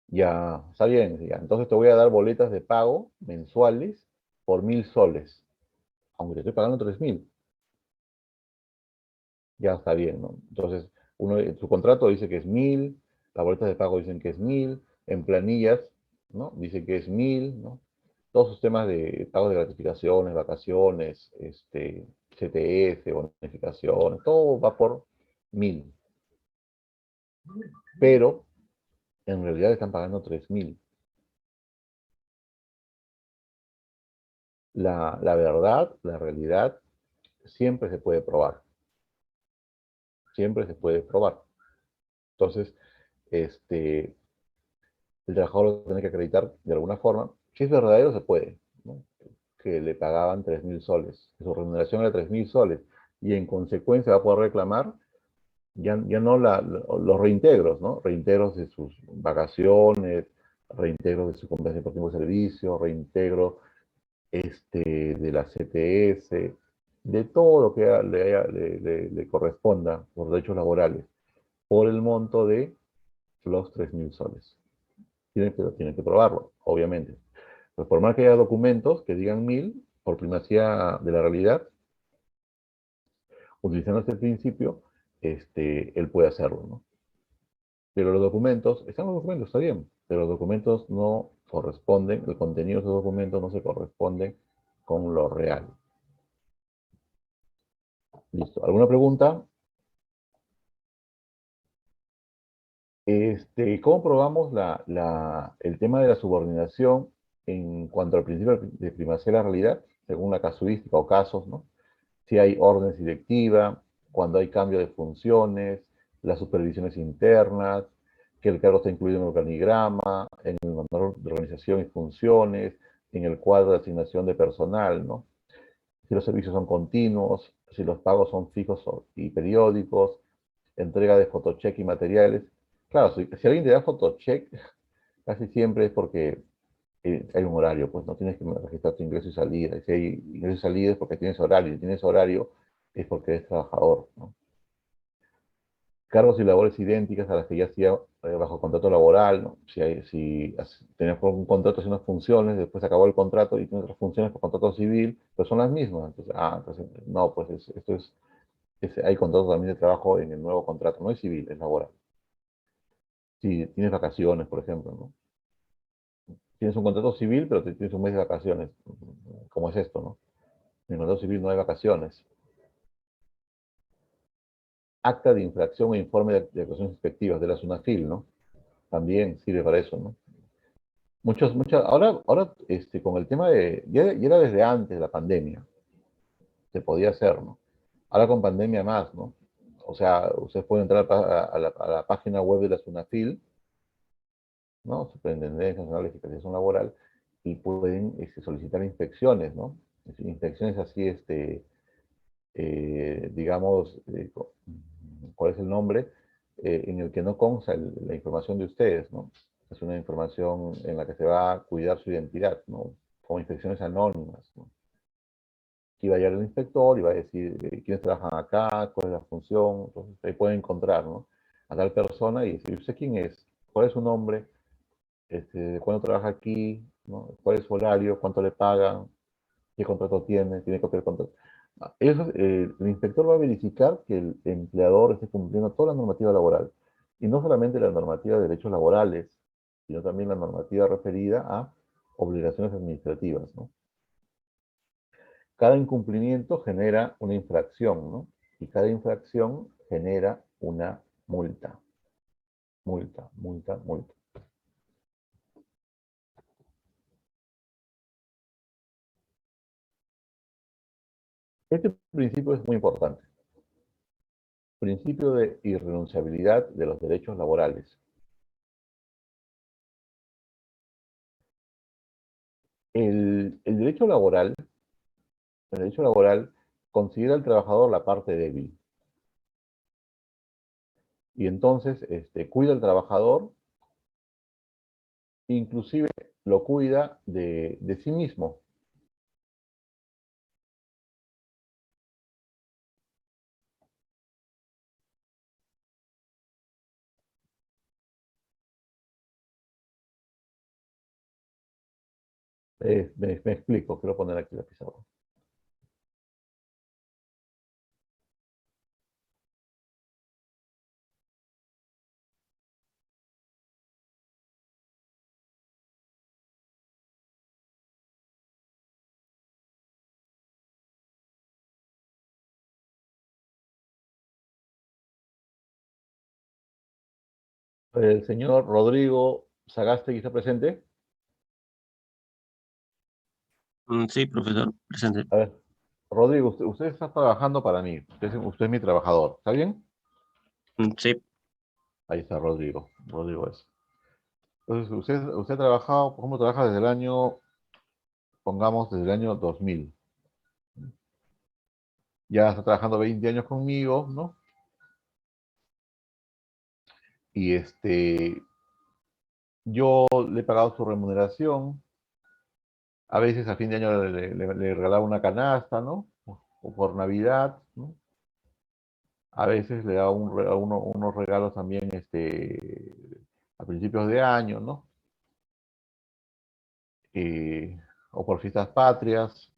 Ya, está bien, ya. Entonces te voy a dar boletas de pago mensuales por 1.000 soles, aunque te estoy pagando 3.000. Ya está bien, ¿no? Entonces, su contrato dice que es 1.000, las boletas de pago dicen que es 1.000, en planillas, ¿no? Dice que es 1.000, ¿no? Todos sus temas de pago de gratificaciones, vacaciones, CTF, bonificaciones, todo va por 1.000. Pero, en realidad están pagando 3.000. La verdad, la realidad, siempre se puede probar. Siempre se puede probar. Entonces, el trabajador lo tiene que acreditar de alguna forma. Si es verdadero, se puede, ¿no? Que le pagaban 3.000 soles, que su remuneración era 3.000 soles, y en consecuencia va a poder reclamar ya no los reintegros, ¿no? Reintegros de sus vacaciones, reintegros de su compensación por tiempo de servicio, reintegro de la CTS, de todo lo que le corresponda por derechos laborales, por el monto de los 3.000 soles. Tienen que probarlo, obviamente. Pues por más que haya documentos que digan 1.000, por primacía de la realidad, utilizando este principio, él puede hacerlo, ¿no? Pero los documentos, están los documentos, está bien, pero los documentos no corresponden, el contenido de esos documentos no se corresponde con lo real. Listo. ¿Alguna pregunta? ¿Cómo probamos el tema de la subordinación en cuanto al principio de primacía de la realidad, según la casuística o casos, ¿no? Si hay órdenes directivas, cuando hay cambio de funciones, las supervisiones internas, que el cargo está incluido en el organigrama, en el manual de organización y funciones, en el cuadro de asignación de personal, ¿no? Si los servicios son continuos, si los pagos son fijos y periódicos, entrega de photocheck y materiales. Claro, si alguien te da photocheck, casi siempre es porque hay un horario, pues no tienes que registrar tu ingreso y salida. Y si hay ingreso y salida es porque tienes horario. Si tienes horario es porque eres trabajador, ¿no? Cargos y labores idénticas a las que ya hacía bajo contrato laboral, ¿no? Si tenías un contrato haciendo funciones, después acabó el contrato y tienes otras funciones por contrato civil, pues son las mismas. Entonces, no, pues hay contrato también de trabajo en el nuevo contrato, no es civil, es laboral. Si tienes vacaciones, por ejemplo, ¿no? Tienes un contrato civil, pero tienes un mes de vacaciones. ¿Cómo es esto, no? En el contrato civil no hay vacaciones. Acta de infracción e informe de actuaciones inspectivas de la SUNAFIL, ¿no? También sirve para eso, ¿no? Ahora con el tema ya era desde antes de la pandemia, se podía hacer, ¿no? Ahora con pandemia más, ¿no? O sea, ustedes pueden entrar a la página web de la SUNAFIL, ¿no? Superintendencia Nacional de Fiscalización Laboral, y pueden solicitar inspecciones, ¿no? Inspecciones así, digamos, ¿cuál es el nombre? En el que no consta la información de ustedes, ¿no? Es una información en la que se va a cuidar su identidad, ¿no? Como inspecciones anónimas, ¿no? Aquí va a llegar el inspector y va a decir quiénes trabajan acá, cuál es la función, entonces ahí puede encontrar, ¿no? A tal persona y decir, ¿usted quién es? ¿Cuál es su nombre? ¿Cuándo trabaja aquí? ¿No? ¿Cuál es su horario? ¿Cuánto le pagan? ¿Qué contrato tiene? ¿Tiene copia del contrato? El inspector va a verificar que el empleador esté cumpliendo toda la normativa laboral. Y no solamente la normativa de derechos laborales, sino también la normativa referida a obligaciones administrativas, ¿no? Cada incumplimiento genera una infracción, ¿no? Y cada infracción genera una multa. Multa, multa, multa. Este principio es muy importante. Principio de irrenunciabilidad de los derechos laborales. El derecho laboral considera al trabajador la parte débil. Y entonces cuida al trabajador, inclusive lo cuida de sí mismo. Me explico, quiero poner aquí la pizarra. El señor Rodrigo Sagasti está presente. Sí, profesor, presente. A ver, Rodrigo, usted está trabajando para mí. Usted es mi trabajador. ¿Está bien? Sí, Ahí está Rodrigo. Rodrigo es. Entonces, usted ha trabajado, por ejemplo, trabaja desde el año, pongamos, desde el año 2000. Ya está trabajando 20 años conmigo, ¿no? Y yo le he pagado su remuneración. A veces a fin de año le regalaba una canasta, ¿no? O por Navidad, ¿no? A veces le daba unos regalos también a principios de año, ¿no? Eh, o por fiestas patrias.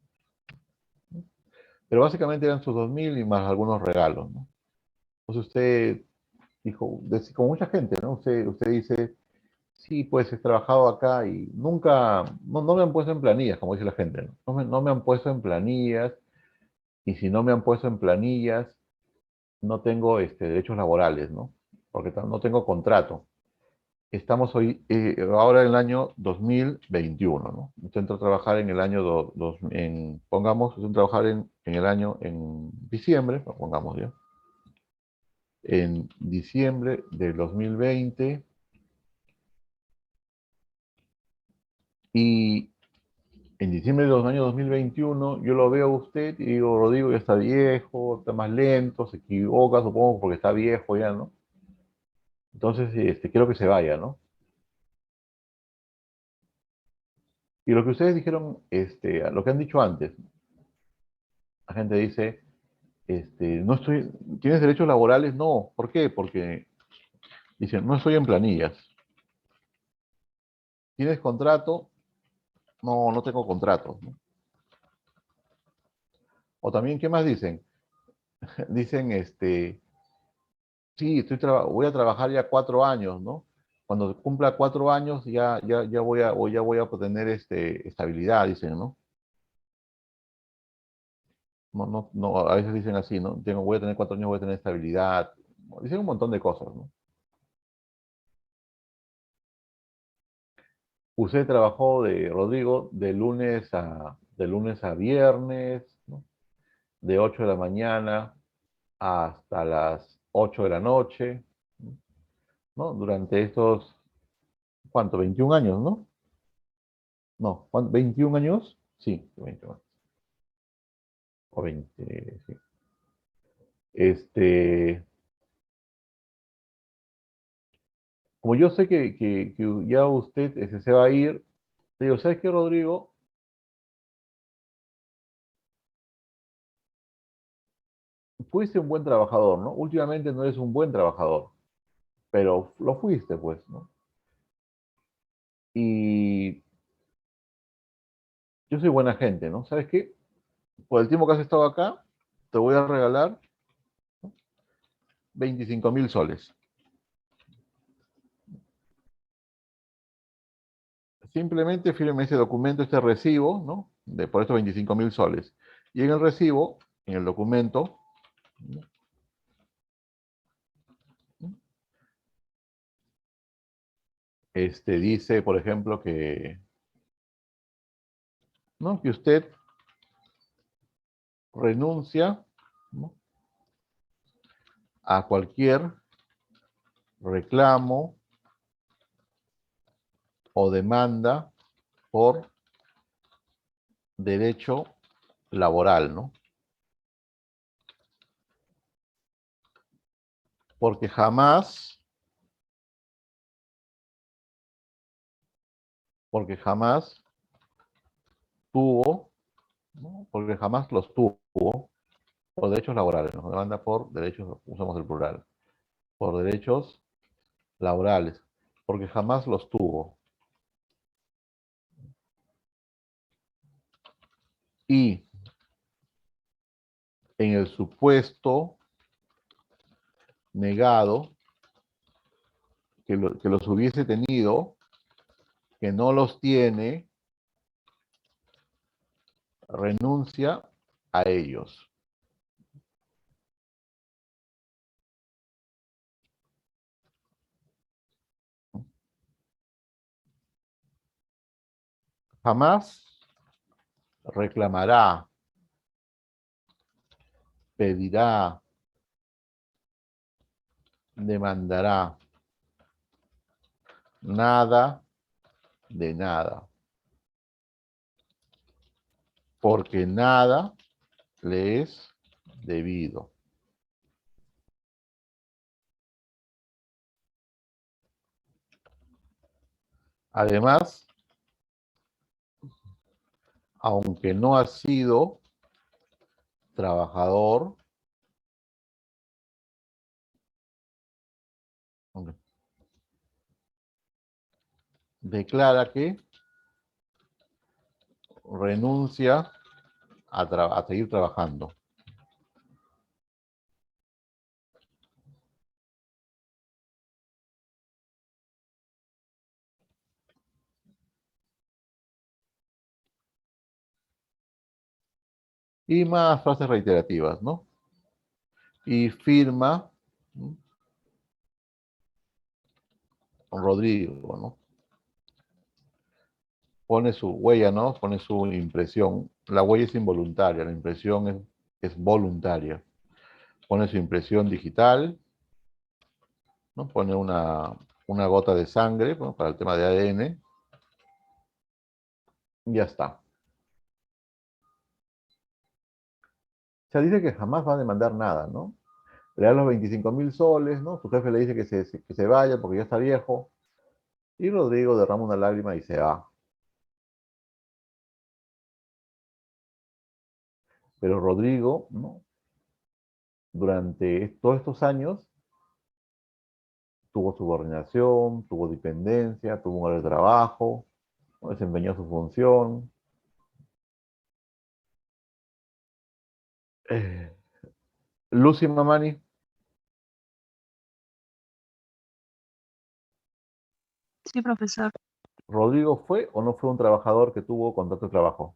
Pero básicamente eran sus 2000 y más algunos regalos, ¿no? Entonces usted dijo, con mucha gente, ¿no? Usted dice, sí, pues he trabajado acá y nunca, no me han puesto en planillas, como dice la gente, ¿no? No me han puesto en planillas, y si no me han puesto en planillas, no tengo derechos laborales, ¿no? Porque no tengo contrato. Estamos hoy, ahora en el año 2021, ¿no? Usted entró a trabajar en el año, pongamos, usted entró a trabajar en el año, en diciembre, pongamos ya, en diciembre del 2020, y en diciembre del año 2021 yo lo veo a usted y digo, Rodrigo ya está viejo, está más lento, se equivoca, supongo, porque está viejo ya, ¿no? Entonces, quiero que se vaya, ¿no? Y lo que ustedes dijeron, lo que han dicho antes, la gente dice, no estoy, ¿tienes derechos laborales? No. ¿Por qué? Porque dicen, no estoy en planillas. ¿Tienes contrato? No, no tengo contrato, ¿no? O también, ¿qué más dicen? Dicen, sí, voy a trabajar ya 4 años, ¿no? Cuando cumpla 4 años ya voy a obtener estabilidad, dicen, ¿no? No, no, no, a veces dicen así, ¿no? Voy a tener 4 años, voy a tener estabilidad. Dicen un montón de cosas, ¿no? Usted trabajó Rodrigo, de lunes a viernes, ¿no? De 8 de la mañana hasta las 8 de la noche, ¿no? Durante estos, ¿cuánto? 21 años, ¿no? No, ¿21 años? Sí, 21 años. O 20, sí. Como yo sé que ya usted se va a ir, le digo, ¿sabes qué, Rodrigo? Fuiste un buen trabajador, ¿no? Últimamente no eres un buen trabajador, pero lo fuiste, pues, ¿no? Y yo soy buena gente, ¿no? ¿Sabes qué? Por el tiempo que has estado acá, te voy a regalar 25.000 soles. simplemente firme ese documento, este recibo, ¿no? Por estos 25.000 soles. Y en el recibo, en el documento, ¿no? Dice, por ejemplo, que, ¿no? Que usted renuncia, ¿no? A cualquier reclamo o demanda por derecho laboral, ¿no? Porque jamás tuvo, ¿no? Porque jamás los tuvo por derechos laborales, ¿no? Demanda por derechos, usamos el plural, por derechos laborales, porque jamás los tuvo. Y en el supuesto negado que los hubiese tenido, que no los tiene, renuncia a ellos. Jamás reclamará, pedirá, demandará nada de nada, porque nada le es debido. Además, aunque no ha sido trabajador, declara que renuncia a seguir trabajando. Y más frases reiterativas, ¿no? Y firma, ¿no? Rodrigo, ¿no? Pone su huella, ¿no? Pone su impresión. La huella es involuntaria, la impresión es voluntaria. Pone su impresión digital, ¿no? Pone una gota de sangre, ¿no? Para el tema de ADN. Y ya está. O sea, dice que jamás va a demandar nada, ¿no? Le da los 25.000 soles, ¿no? Su jefe le dice que se vaya porque ya está viejo. Y Rodrigo derrama una lágrima y se va. Pero Rodrigo, ¿no? Durante todos estos años, tuvo subordinación, tuvo dependencia, tuvo un horario de trabajo, ¿no? Desempeñó su función. Lucy Mamani, Sí, profesor. ¿Rodrigo fue o no fue un trabajador que tuvo contrato de trabajo?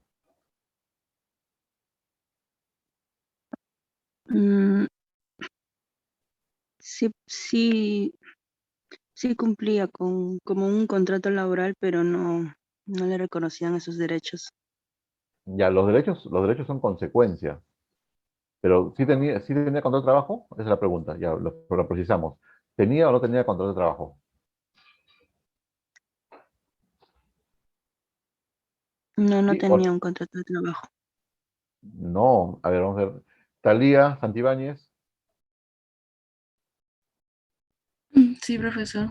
Mm, sí, sí, sí cumplía con como un contrato laboral, pero no le reconocían esos derechos. Ya, los derechos son consecuencia. Pero ¿sí tenía contrato de trabajo? Esa es la pregunta, ya lo precisamos. ¿Tenía o no tenía contrato de trabajo? No ¿Sí o tenía un contrato de trabajo. no? A ver, vamos a ver. Talía Santibáñez, Sí, profesor.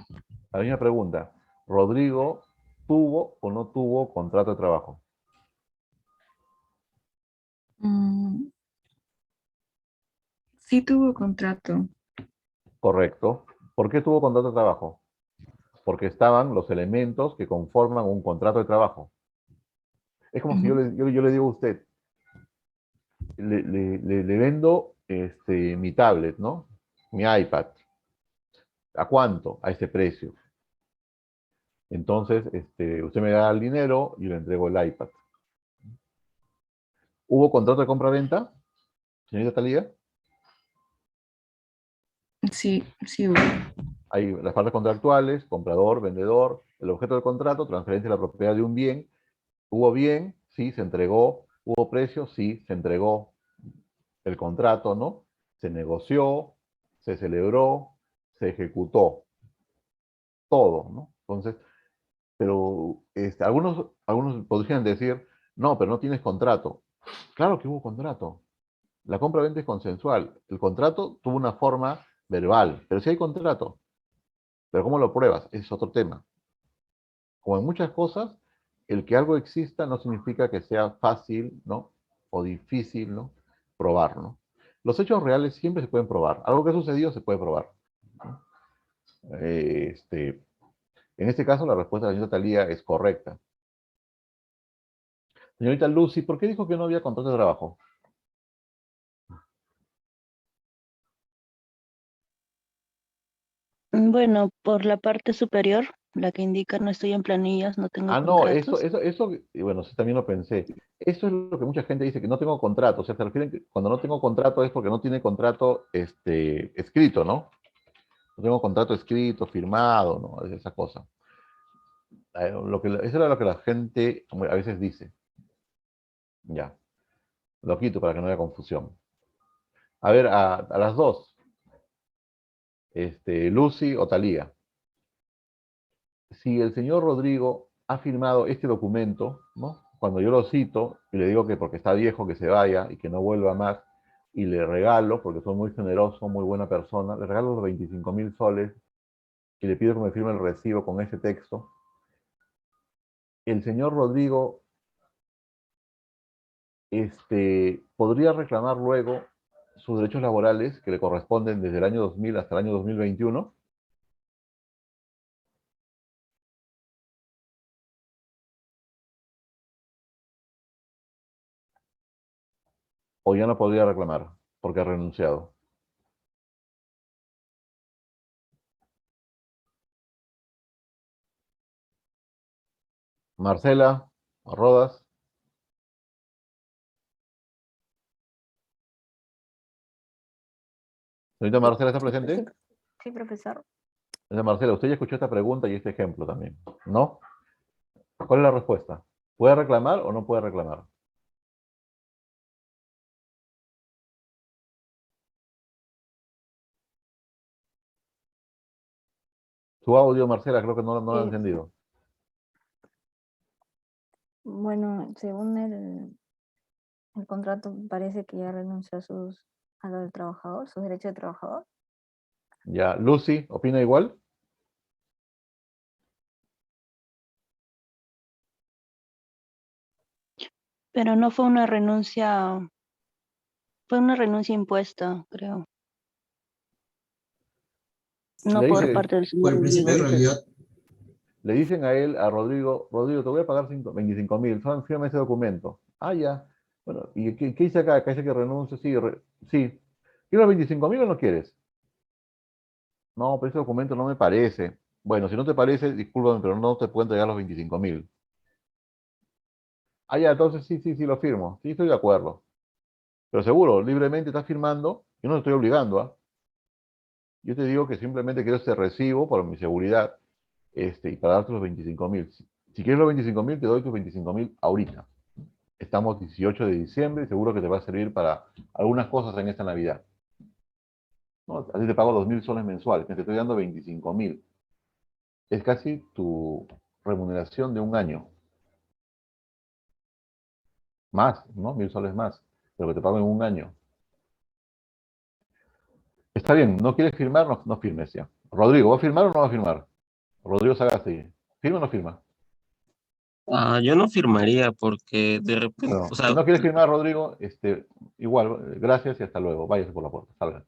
la misma pregunta. ¿Rodrigo tuvo o no tuvo contrato de trabajo? Mm, sí tuvo contrato. Correcto. ¿Por qué tuvo contrato de trabajo? Porque estaban los elementos que conforman un contrato de trabajo. Es como si Ujú. yo le digo a usted, le vendo mi tablet, ¿no? Mi iPad. ¿A cuánto? A ese precio. Entonces, usted me da el dinero y le entrego el iPad. ¿Hubo contrato de compra-venta, señorita Talía? Sí, sí hubo. Hay las partes contractuales, comprador, vendedor, el objeto del contrato, transferencia de la propiedad de un bien. ¿Hubo bien? Sí, se entregó. ¿Hubo precio? Sí, se entregó el contrato, ¿no? Se negoció, se celebró, se ejecutó. Todo, ¿no? Entonces, pero algunos podrían decir, no, pero no tienes contrato. Claro que hubo contrato. La compra-venta es consensual. El contrato tuvo una forma verbal, pero sí hay contrato. Pero ¿cómo lo pruebas? Ese es otro tema. Como en muchas cosas, el que algo exista no significa que sea fácil, ¿no? O difícil, ¿no? Probar, ¿no? Los hechos reales siempre se pueden probar. Algo que ha sucedido se puede probar, ¿no? En este caso, la respuesta de la señorita Talía es correcta. Señorita Lucy, ¿por qué dijo que no había contrato de trabajo? Bueno, por la parte superior, la que indica no estoy en planillas, no tengo Ah, no, eso, contratos. y bueno, sí, también lo pensé. Eso es lo que mucha gente dice, que no tengo contrato. O sea, se refieren que cuando no tengo contrato es porque no tiene contrato escrito, ¿no? No tengo contrato escrito, firmado, ¿no? Es esa cosa. Eso era lo que la gente a veces dice. Ya, lo quito para que no haya confusión. A ver, a las dos, Lucy o Talía. Si el señor Rodrigo ha firmado este documento, ¿no? Cuando yo lo cito y le digo que porque está viejo que se vaya y que no vuelva más, y le regalo, porque soy muy generoso, muy buena persona, le regalo los 25.000 soles y le pido que me firme el recibo con ese texto, el señor Rodrigo podría reclamar luego sus derechos laborales que le corresponden desde el año 2000 hasta el año 2021, o ya no podría reclamar porque ha renunciado. Marcela Rodas. Señorita Marcela, ¿está presente? Sí, profesor. Señorita Marcela, usted ya escuchó esta pregunta y este ejemplo también, ¿no? ¿Cuál es la respuesta? ¿Puede reclamar o no puede reclamar? Su audio, Marcela, creo que no lo ha Eh, encendido. bueno, según el contrato parece que ya renunció a lo del trabajador, sus derechos de trabajador. Ya, Lucy, ¿opina igual? Pero no fue una renuncia, fue una renuncia impuesta, creo. No Le por dice, parte del Por señor el principio le de Rodrigo. dice, realidad, le dicen a él, a Rodrigo, Rodrigo, te voy a pagar 25.000, fírmame ese documento. Ah, ya. Bueno, ¿y qué dice acá? Acá dice que renuncio, sí, sí. ¿Quieres los 25.000 o no quieres? No, pero ese documento no me parece. Bueno, si no te parece, discúlpame, pero no te puedo entregar los 25.000. Ah, ya, entonces sí, sí, sí, lo firmo. Sí, estoy de acuerdo. Pero seguro, libremente estás firmando, yo no te estoy obligando, ¿ah? Yo te digo que simplemente quiero este recibo por mi seguridad, y para darte los 25.000. Si quieres los 25.000, te doy tus 25.000 ahorita. Estamos 18 de diciembre y seguro que te va a servir para algunas cosas en esta Navidad. ¿No? Así te pago 2.000 soles mensuales, que te estoy dando 25.000. Es casi tu remuneración de un año. Más, ¿no? 1.000 soles más, pero que te pago en un año. Está bien, ¿no quieres firmar? No, no firmes ya. Rodrigo, ¿va a firmar o no va a firmar? Rodrigo Sagasti, ¿firma o no firma? Yo no firmaría porque de repente, o Bueno, si sea, no quieres firmar, Rodrigo, igual, gracias y hasta luego. Váyase por la puerta, salga.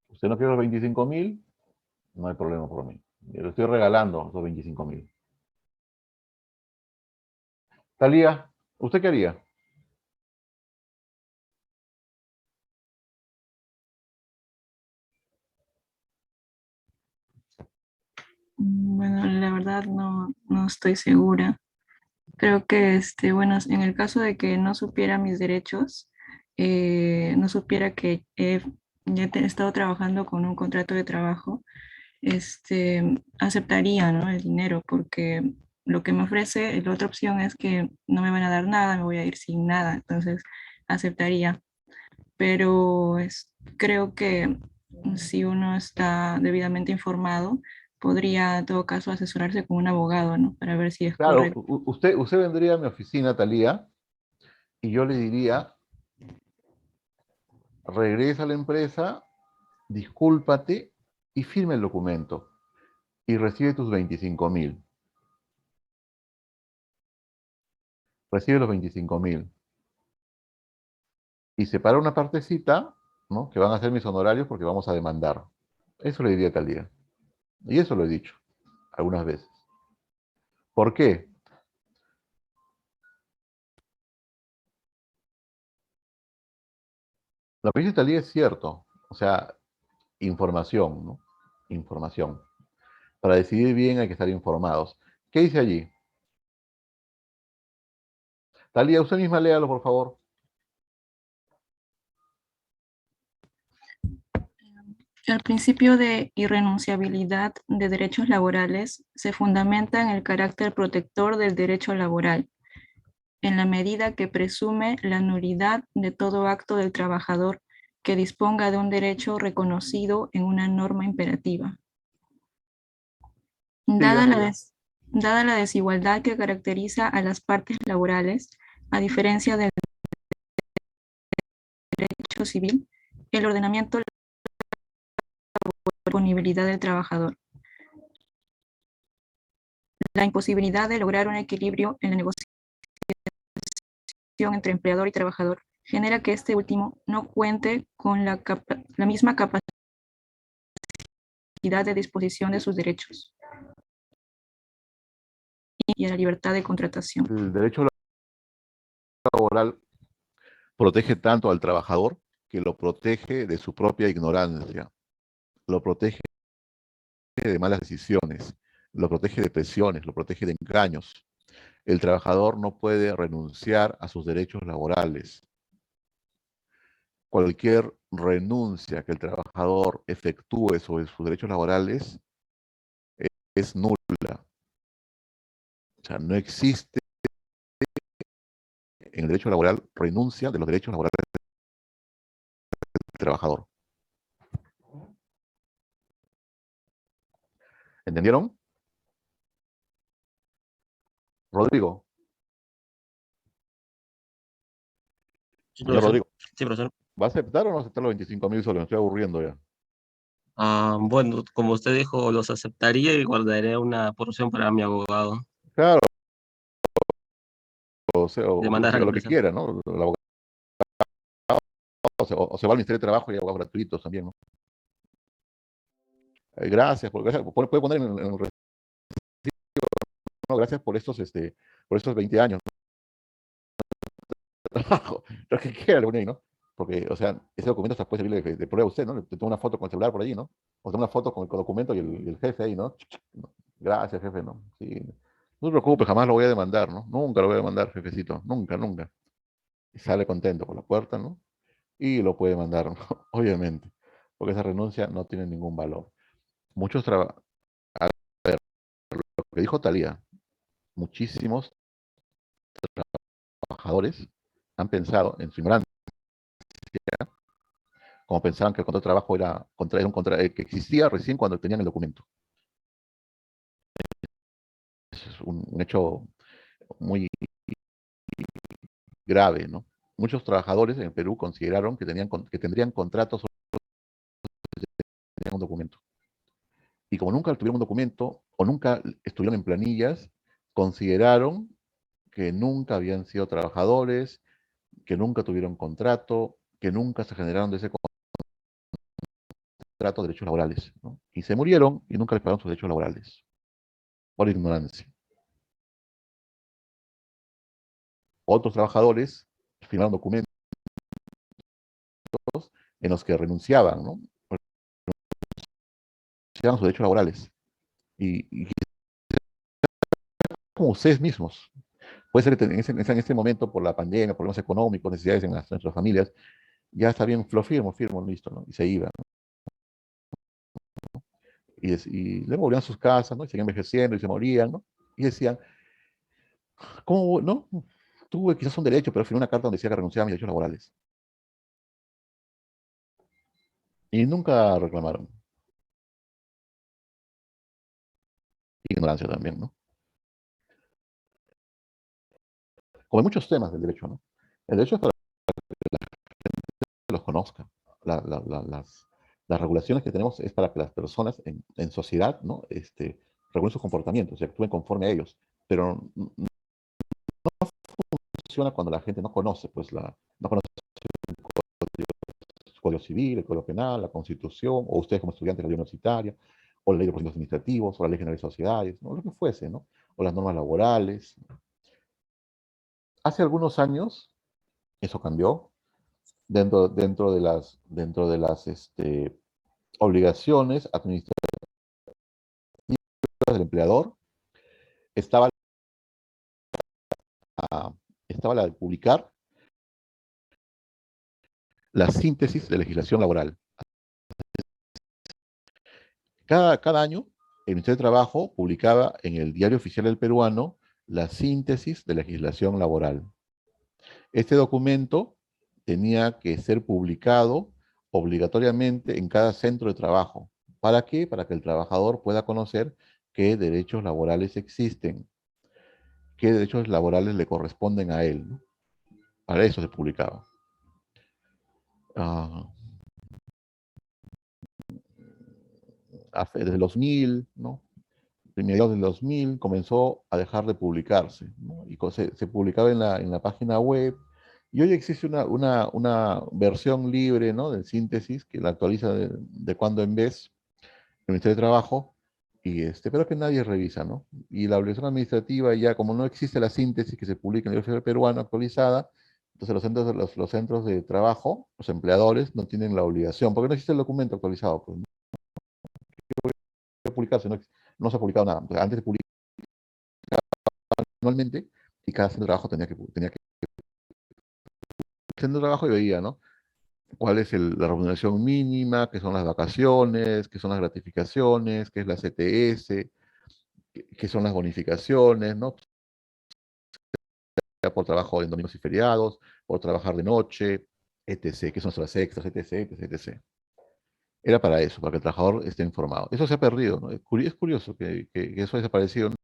Usted no quiere los 25.000, no hay problema por mí. Yo le estoy regalando los 25.000. Talía, ¿usted qué haría? verdad no estoy segura. Creo que, bueno, en el caso de que no supiera mis derechos, no supiera que he estado trabajando con un contrato de trabajo, aceptaría, ¿no? El dinero, porque lo que me ofrece, la otra opción es que no me van a dar nada, me voy a ir sin nada, entonces aceptaría. Pero creo que si uno está debidamente informado, podría en todo caso asesorarse con un abogado, ¿no? Para ver si es Claro, correcto. usted vendría a mi oficina, Talía, y yo le diría, regresa a la empresa, discúlpate y firme el documento y recibe tus 25.000. Recibe los 25.000. Y separa una partecita, ¿no? Que van a ser mis honorarios porque vamos a demandar. Eso le diría a Talía. Y eso lo he dicho algunas veces. ¿Por qué? Lo que dice Talía es cierto. O sea, información, ¿no? Información. Para decidir bien hay que estar informados. ¿Qué dice allí? Talía, usted misma léalo, por favor. El principio de irrenunciabilidad de derechos laborales se fundamenta en el carácter protector del derecho laboral, en la medida que presume la nulidad de todo acto del trabajador que disponga de un derecho reconocido en una norma imperativa. Siga. Dada la desigualdad que caracteriza a las partes laborales, a diferencia del derecho civil, el ordenamiento disponibilidad del trabajador. La imposibilidad de lograr un equilibrio en la negociación entre empleador y trabajador genera que este último no cuente con la misma capacidad de disposición de sus derechos y a la libertad de contratación. El derecho laboral protege tanto al trabajador que lo protege de su propia ignorancia, lo protege de malas decisiones, lo protege de presiones, lo protege de engaños. El trabajador no puede renunciar a sus derechos laborales. Cualquier renuncia que el trabajador efectúe sobre sus derechos laborales es nula. O sea, no existe en el derecho laboral renuncia de los derechos laborales del trabajador. ¿Entendieron? Rodrigo, Sí, señor profesor. Rodrigo, Sí, profesor. ¿va a aceptar o no aceptar los 25.000 soles? Me estoy aburriendo ya. Bueno, como usted dijo, los aceptaría y guardaré una porción para mi abogado. Claro, o sea, Demandar a la lo que empresa. quiera, ¿no? El abogado, o se va al Ministerio de Trabajo y hay abogados gratuitos también, ¿no? Gracias, puede poner en el recibo, ¿no? Gracias por estos 20 años de trabajo. Lo que quiera le pone ahí, ¿no? Porque, o sea, ese documento hasta puede servirle de prueba a usted, ¿no? Le toma una foto con el celular por allí, ¿no? O toma una foto con el documento y el jefe ahí, ¿no? Gracias, jefe, ¿no? Sí. No se preocupe, jamás lo voy a demandar, ¿no? Nunca lo voy a demandar, jefecito. Nunca, nunca. Y sale contento por la puerta, ¿no? Y lo puede mandar, ¿no? Obviamente. Porque esa renuncia no tiene ningún valor. Muchos trabajadores, lo que dijo Talía, muchísimos trabajadores han pensado en su ignorancia, como pensaban que el contrato de trabajo era un contrato que existía recién cuando tenían el documento. Eso es un hecho muy grave, ¿no? Muchos trabajadores en Perú consideraron que tendrían contratos solo si tenían un documento. Y como nunca tuvieron un documento o nunca estuvieron en planillas, consideraron que nunca habían sido trabajadores, que nunca tuvieron contrato, que nunca se generaron de ese contrato derechos laborales, ¿no? Y se murieron y nunca les pagaron sus derechos laborales, por ignorancia. Otros trabajadores firmaron documentos en los que renunciaban, ¿no? Renunciaban a sus derechos laborales y como ustedes mismos. Puede ser que en ese momento, por la pandemia, problemas económicos, necesidades en nuestras familias, ya está bien, lo firmo, listo, ¿no? Y se iba, ¿no? Y luego volvían a sus casas, ¿no? Y seguían envejeciendo y se morían, ¿no? Y decían, ¿cómo, no? Tuve quizás un derecho, pero firmé una carta donde decía que renunciaba a mis derechos laborales. Y nunca reclamaron. Ignorancia también, ¿no? Como hay muchos temas del derecho, ¿no? El derecho es para que los conozca. Las regulaciones que tenemos es para que las personas en sociedad, ¿no? Regulen sus comportamientos y actúen conforme a ellos. Pero no funciona cuando la gente no conoce, pues, no conoce el Código Civil, el Código Penal, la Constitución, o ustedes como estudiantes de la ley universitaria, o la ley de procedimientos administrativos, o la ley general de sociedades, ¿no? Lo que fuese, ¿no? O las normas laborales. Hace algunos años, eso cambió. Dentro de las obligaciones administrativas del empleador, estaba estaba la de publicar la síntesis de legislación laboral. Cada año, el Ministerio de Trabajo publicaba en el Diario Oficial del Peruano la síntesis de legislación laboral. Este documento tenía que ser publicado obligatoriamente en cada centro de trabajo. ¿Para qué? Para que el trabajador pueda conocer qué derechos laborales existen, qué derechos laborales le corresponden a él, ¿no? Para eso se publicaba. Desde el 2000, ¿no? De mediados del 2000 comenzó a dejar de publicarse, ¿no? Y se publicaba en la página web. Y hoy existe una versión libre, ¿no? Del síntesis que la actualiza de cuando en vez el Ministerio de Trabajo, pero que nadie revisa, ¿no? Y la obligación administrativa, ya como no existe la síntesis que se publica en el Oficial Peruano actualizada, entonces los centros de trabajo, los empleadores, no tienen la obligación, porque no existe el documento actualizado, pues, no puede publicarse, no se ha publicado nada. Entonces, antes se publicaba anualmente y cada centro de trabajo tenía que centro de trabajo y veía, ¿no? ¿Cuál es la remuneración mínima? ¿Qué son las vacaciones? ¿Qué son las gratificaciones? ¿Qué es la CTS? ¿Qué son las bonificaciones? ¿No? Por trabajo en domingos y feriados, por trabajar de noche, etc. ¿Qué son las horas extras? Etc, etc, etc. Era para eso, para que el trabajador esté informado. Eso se ha perdido, ¿no? Es curioso que eso haya desaparecido. No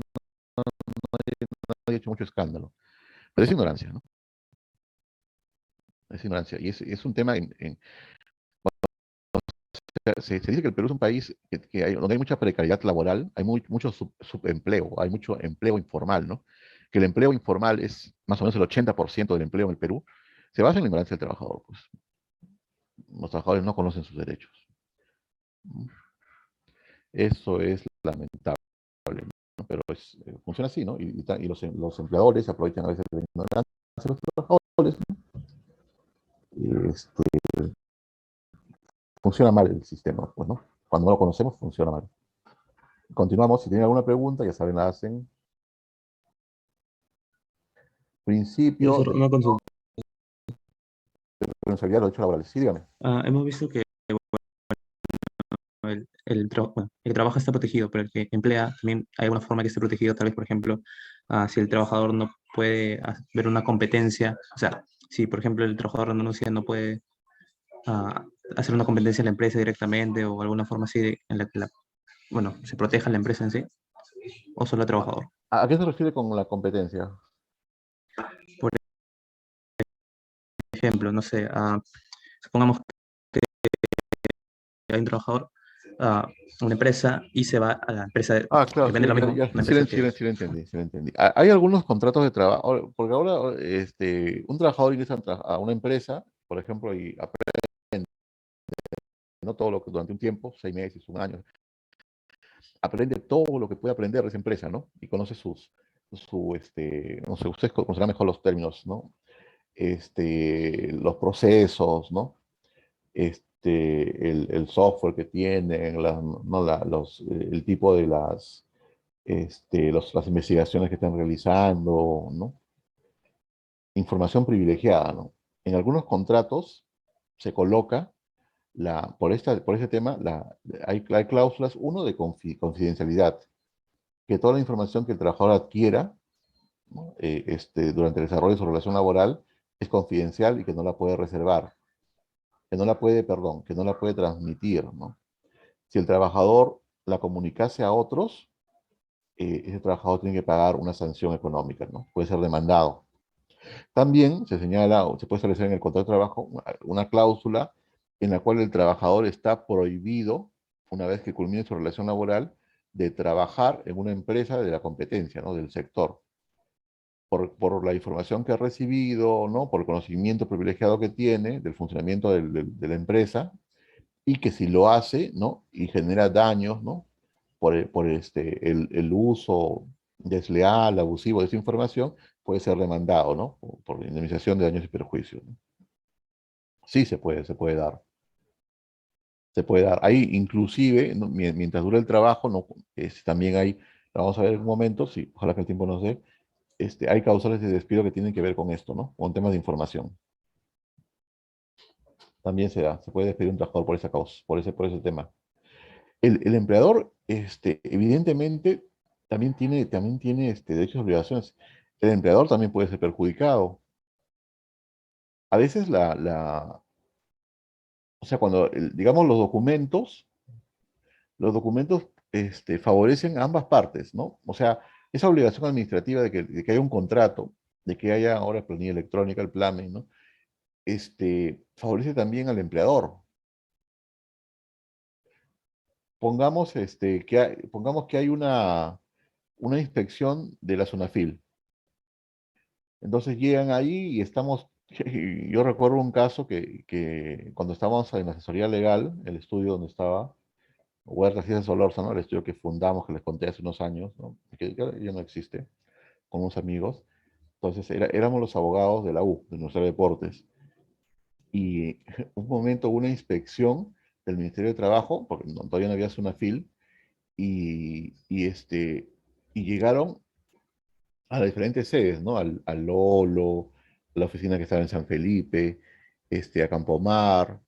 ha hecho mucho escándalo. Pero es ignorancia, ¿no? Es ignorancia. Y es un tema se dice que el Perú es un país donde hay mucha precariedad laboral, hay mucho subempleo, hay mucho empleo informal, ¿no? Que el empleo informal es más o menos el 80% del empleo en el Perú, se basa en la ignorancia del trabajador, pues. Los trabajadores no conocen sus derechos. Eso es lamentable, ¿no? Pero funciona así, ¿no? Y los empleadores aprovechan a veces la ignorancia de los trabajadores, ¿no? Funciona mal el sistema, pues, ¿no? Cuando no lo conocemos, funciona mal. Continuamos. Si tienen alguna pregunta, ya saben, la hacen. Principio de Una consulta. responsabilidad de los derechos laborales. Sí, dígame. Hemos visto que bueno, el que trabaja está protegido, pero el que emplea también hay alguna forma que esté protegido, tal vez, por ejemplo, si el trabajador no puede ver una competencia, o sea, si, por ejemplo, el trabajador renuncia, no puede hacer una competencia en la empresa directamente o alguna forma así en la que bueno, se proteja la empresa en sí, o solo el trabajador. ¿A qué se refiere con la competencia? Por ejemplo, no sé, supongamos que hay un trabajador, una empresa, y se va a la empresa Claro, que vende lo mismo, una sí, empresa sí lo entendí, sí lo entendí. Hay algunos contratos de trabajo, porque ahora un trabajador ingresa a una empresa, por ejemplo, y aprende, no todo lo que durante un tiempo, 6 meses, un año, aprende todo lo que puede aprender de esa empresa, ¿no? Y conoce no sé, ustedes conocerán mejor los términos, ¿no? Los procesos, ¿no? El software que tienen, ¿no? El tipo de las investigaciones que están realizando, ¿no? Información privilegiada, ¿no? En algunos contratos se coloca por este tema, hay cláusulas, uno de confidencialidad, que toda la información que el trabajador adquiera, ¿no? Durante el desarrollo de su relación laboral es confidencial y que no la puede reservar, que no la puede transmitir, ¿no? Si el trabajador la comunicase a otros, ese trabajador tiene que pagar una sanción económica, ¿no? Puede ser demandado. También se señala o se puede establecer en el contrato de trabajo una cláusula en la cual el trabajador está prohibido, una vez que culmine su relación laboral, de trabajar en una empresa de la competencia, ¿no? Del sector. Por la información que ha recibido, ¿no? Por el conocimiento privilegiado que tiene del funcionamiento de la empresa, y que si lo hace, ¿no? Y genera daños, ¿no? El uso desleal, abusivo de esa información, puede ser demandado, ¿no? Por indemnización de daños y perjuicios, ¿no? Sí, se puede dar. Se puede dar. Ahí, inclusive, ¿no? Mientras dura el trabajo, ¿no? También hay, lo vamos a ver en un momento, sí, ojalá que el tiempo nos dé, hay causales de despido que tienen que ver con esto, ¿no? Con temas de información. También se da, se puede despedir un trabajador por esa causa, por ese tema. El empleador, evidentemente, también tiene derechos y obligaciones. El empleador también puede ser perjudicado. A veces o sea, cuando, digamos, los documentos favorecen a ambas partes, ¿no? O sea, esa obligación administrativa de que haya un contrato, de que haya ahora planilla electrónica, el PLAME, ¿no? Favorece también al empleador. Pongamos que hay una inspección de la SUNAFIL. Entonces llegan ahí y yo recuerdo un caso que cuando estábamos en la asesoría legal, el estudio donde estaba, Huerta Ciencias Solórzano, el estudio que fundamos, que les conté hace unos años, ¿no? Que ya no existe, con unos amigos. Entonces éramos los abogados de la U, de nuestros deportes. Y un momento hubo una inspección del Ministerio de Trabajo, porque todavía no había SUNAFIL, y llegaron a las diferentes sedes, ¿no? Al Lolo, a la oficina que estaba en San Felipe, a Campomar,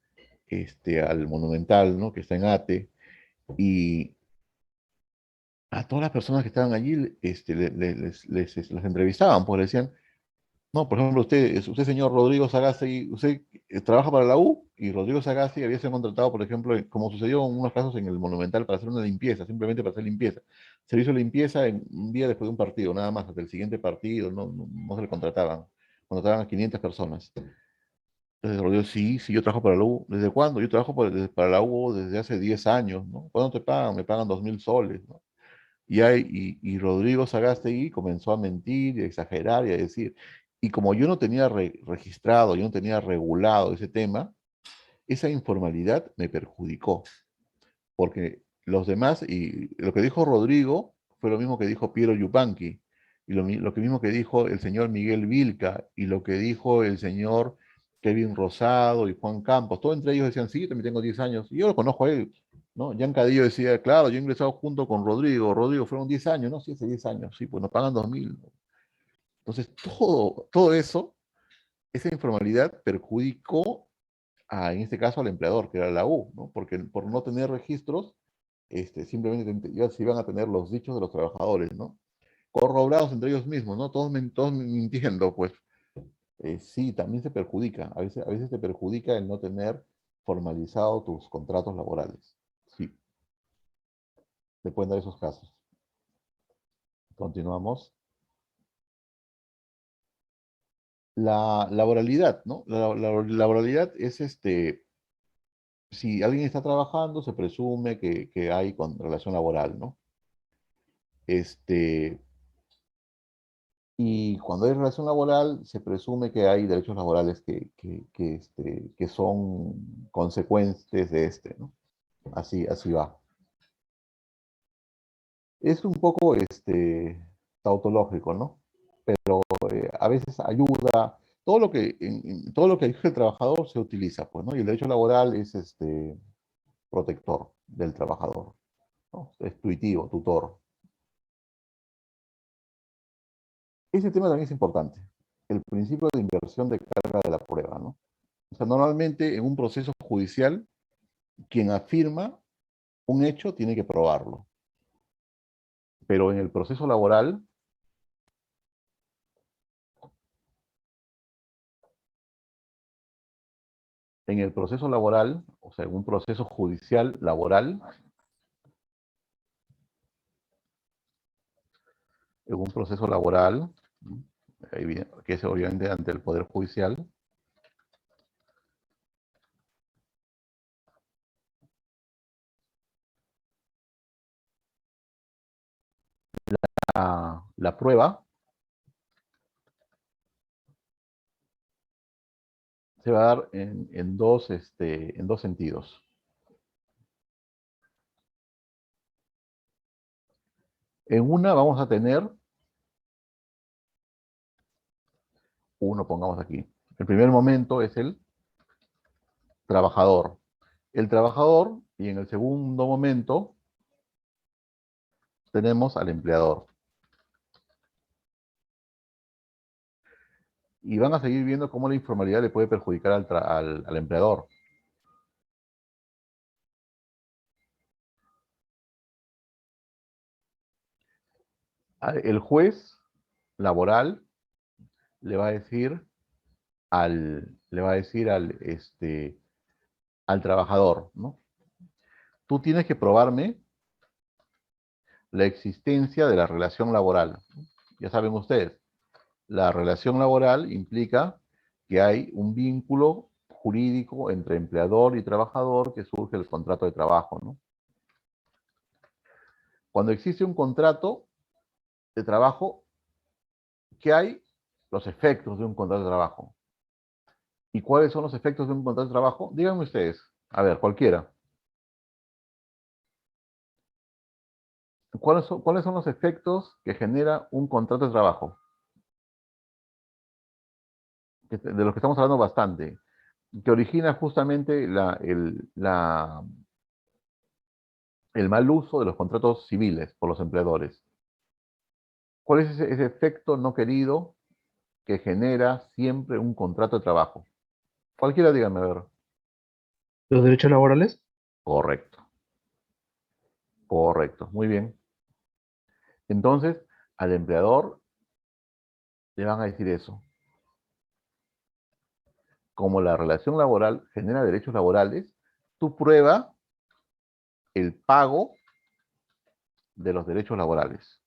al Monumental, ¿no? Que está en Ate, y a todas las personas que estaban allí, les entrevistaban, pues le decían, no, por ejemplo, usted señor Rodrigo Sagasti, usted trabaja para la U, y Rodrigo Sagasti había sido contratado, por ejemplo, como sucedió en unos casos en el Monumental, para hacer una limpieza, simplemente para hacer limpieza. Servicio de limpieza en un día después de un partido, nada más, hasta el siguiente partido, no se le contrataban. Contrataban a 500 personas. Entonces Rodrigo, sí, yo trabajo para la U. ¿Desde cuándo? Yo trabajo para la U desde hace 10 años, ¿no? ¿Cuándo te pagan? Me pagan 2.000 soles, ¿no? Y Rodrigo Sagasti comenzó a mentir y a exagerar y a decir, y como yo no tenía registrado, yo no tenía regulado ese tema, esa informalidad me perjudicó, porque los demás, y lo que dijo Rodrigo fue lo mismo que dijo Piero Yupanqui, y lo que mismo que dijo el señor Miguel Vilca, y lo que dijo el señor Kevin Rosado y Juan Campos, todos entre ellos decían, sí, yo también tengo 10 años, y yo lo conozco a él, ¿no? Jan Cadillo decía, claro, yo he ingresado junto con Rodrigo fueron 10 años, ¿no? Sí, hace 10 años, sí, pues nos pagan 2.000. Entonces, todo eso, esa informalidad perjudicó en este caso al empleador, que era la U, ¿no? Porque por no tener registros, simplemente ya se iban a tener los dichos de los trabajadores, ¿no? Corroborados entre ellos mismos, ¿no? Todos mintiendo, pues. Sí, también se perjudica. A veces te perjudica el no tener formalizado tus contratos laborales. Sí, se pueden dar esos casos. Continuamos. La laboralidad, ¿no? La laboralidad es si alguien está trabajando, se presume que hay relación laboral, ¿no? Y cuando hay relación laboral, se presume que hay derechos laborales que son consecuentes de ¿no? Así va. Es un poco tautológico, ¿no? A veces ayuda, todo lo que ayuda al trabajador se utiliza, pues, ¿no? Y el derecho laboral es protector del trabajador, ¿no? Es tuitivo, tutor. Ese tema también es importante. El principio de inversión de carga de la prueba, ¿no? O sea, normalmente en un proceso judicial, quien afirma un hecho tiene que probarlo. Pero en el proceso laboral, o sea, en un proceso judicial laboral, que es obviamente ante el Poder Judicial, la prueba se va a dar en dos sentidos. En una vamos a tener, pongamos aquí, el primer momento es el trabajador. El trabajador, y en el segundo momento tenemos al empleador. Y van a seguir viendo cómo la informalidad le puede perjudicar al empleador. El juez laboral le va a decir al trabajador, ¿no? Tú tienes que probarme la existencia de la relación laboral. Ya saben ustedes, la relación laboral implica que hay un vínculo jurídico entre empleador y trabajador que surge del contrato de trabajo, ¿no? Cuando existe un contrato de trabajo, ¿qué hay? Los efectos de un contrato de trabajo. ¿Y cuáles son los efectos de un contrato de trabajo? Díganme ustedes. A ver, cualquiera. ¿Cuáles son los efectos que genera un contrato de trabajo? De los que estamos hablando bastante. Que origina justamente el mal uso de los contratos civiles por los empleadores. ¿Cuál es ese efecto no querido que genera siempre un contrato de trabajo? Cualquiera, díganme, a ver. ¿Los derechos laborales? Correcto. Correcto. Muy bien. Entonces, al empleador le van a decir eso. Como la relación laboral genera derechos laborales, tú prueba el pago de los derechos laborales.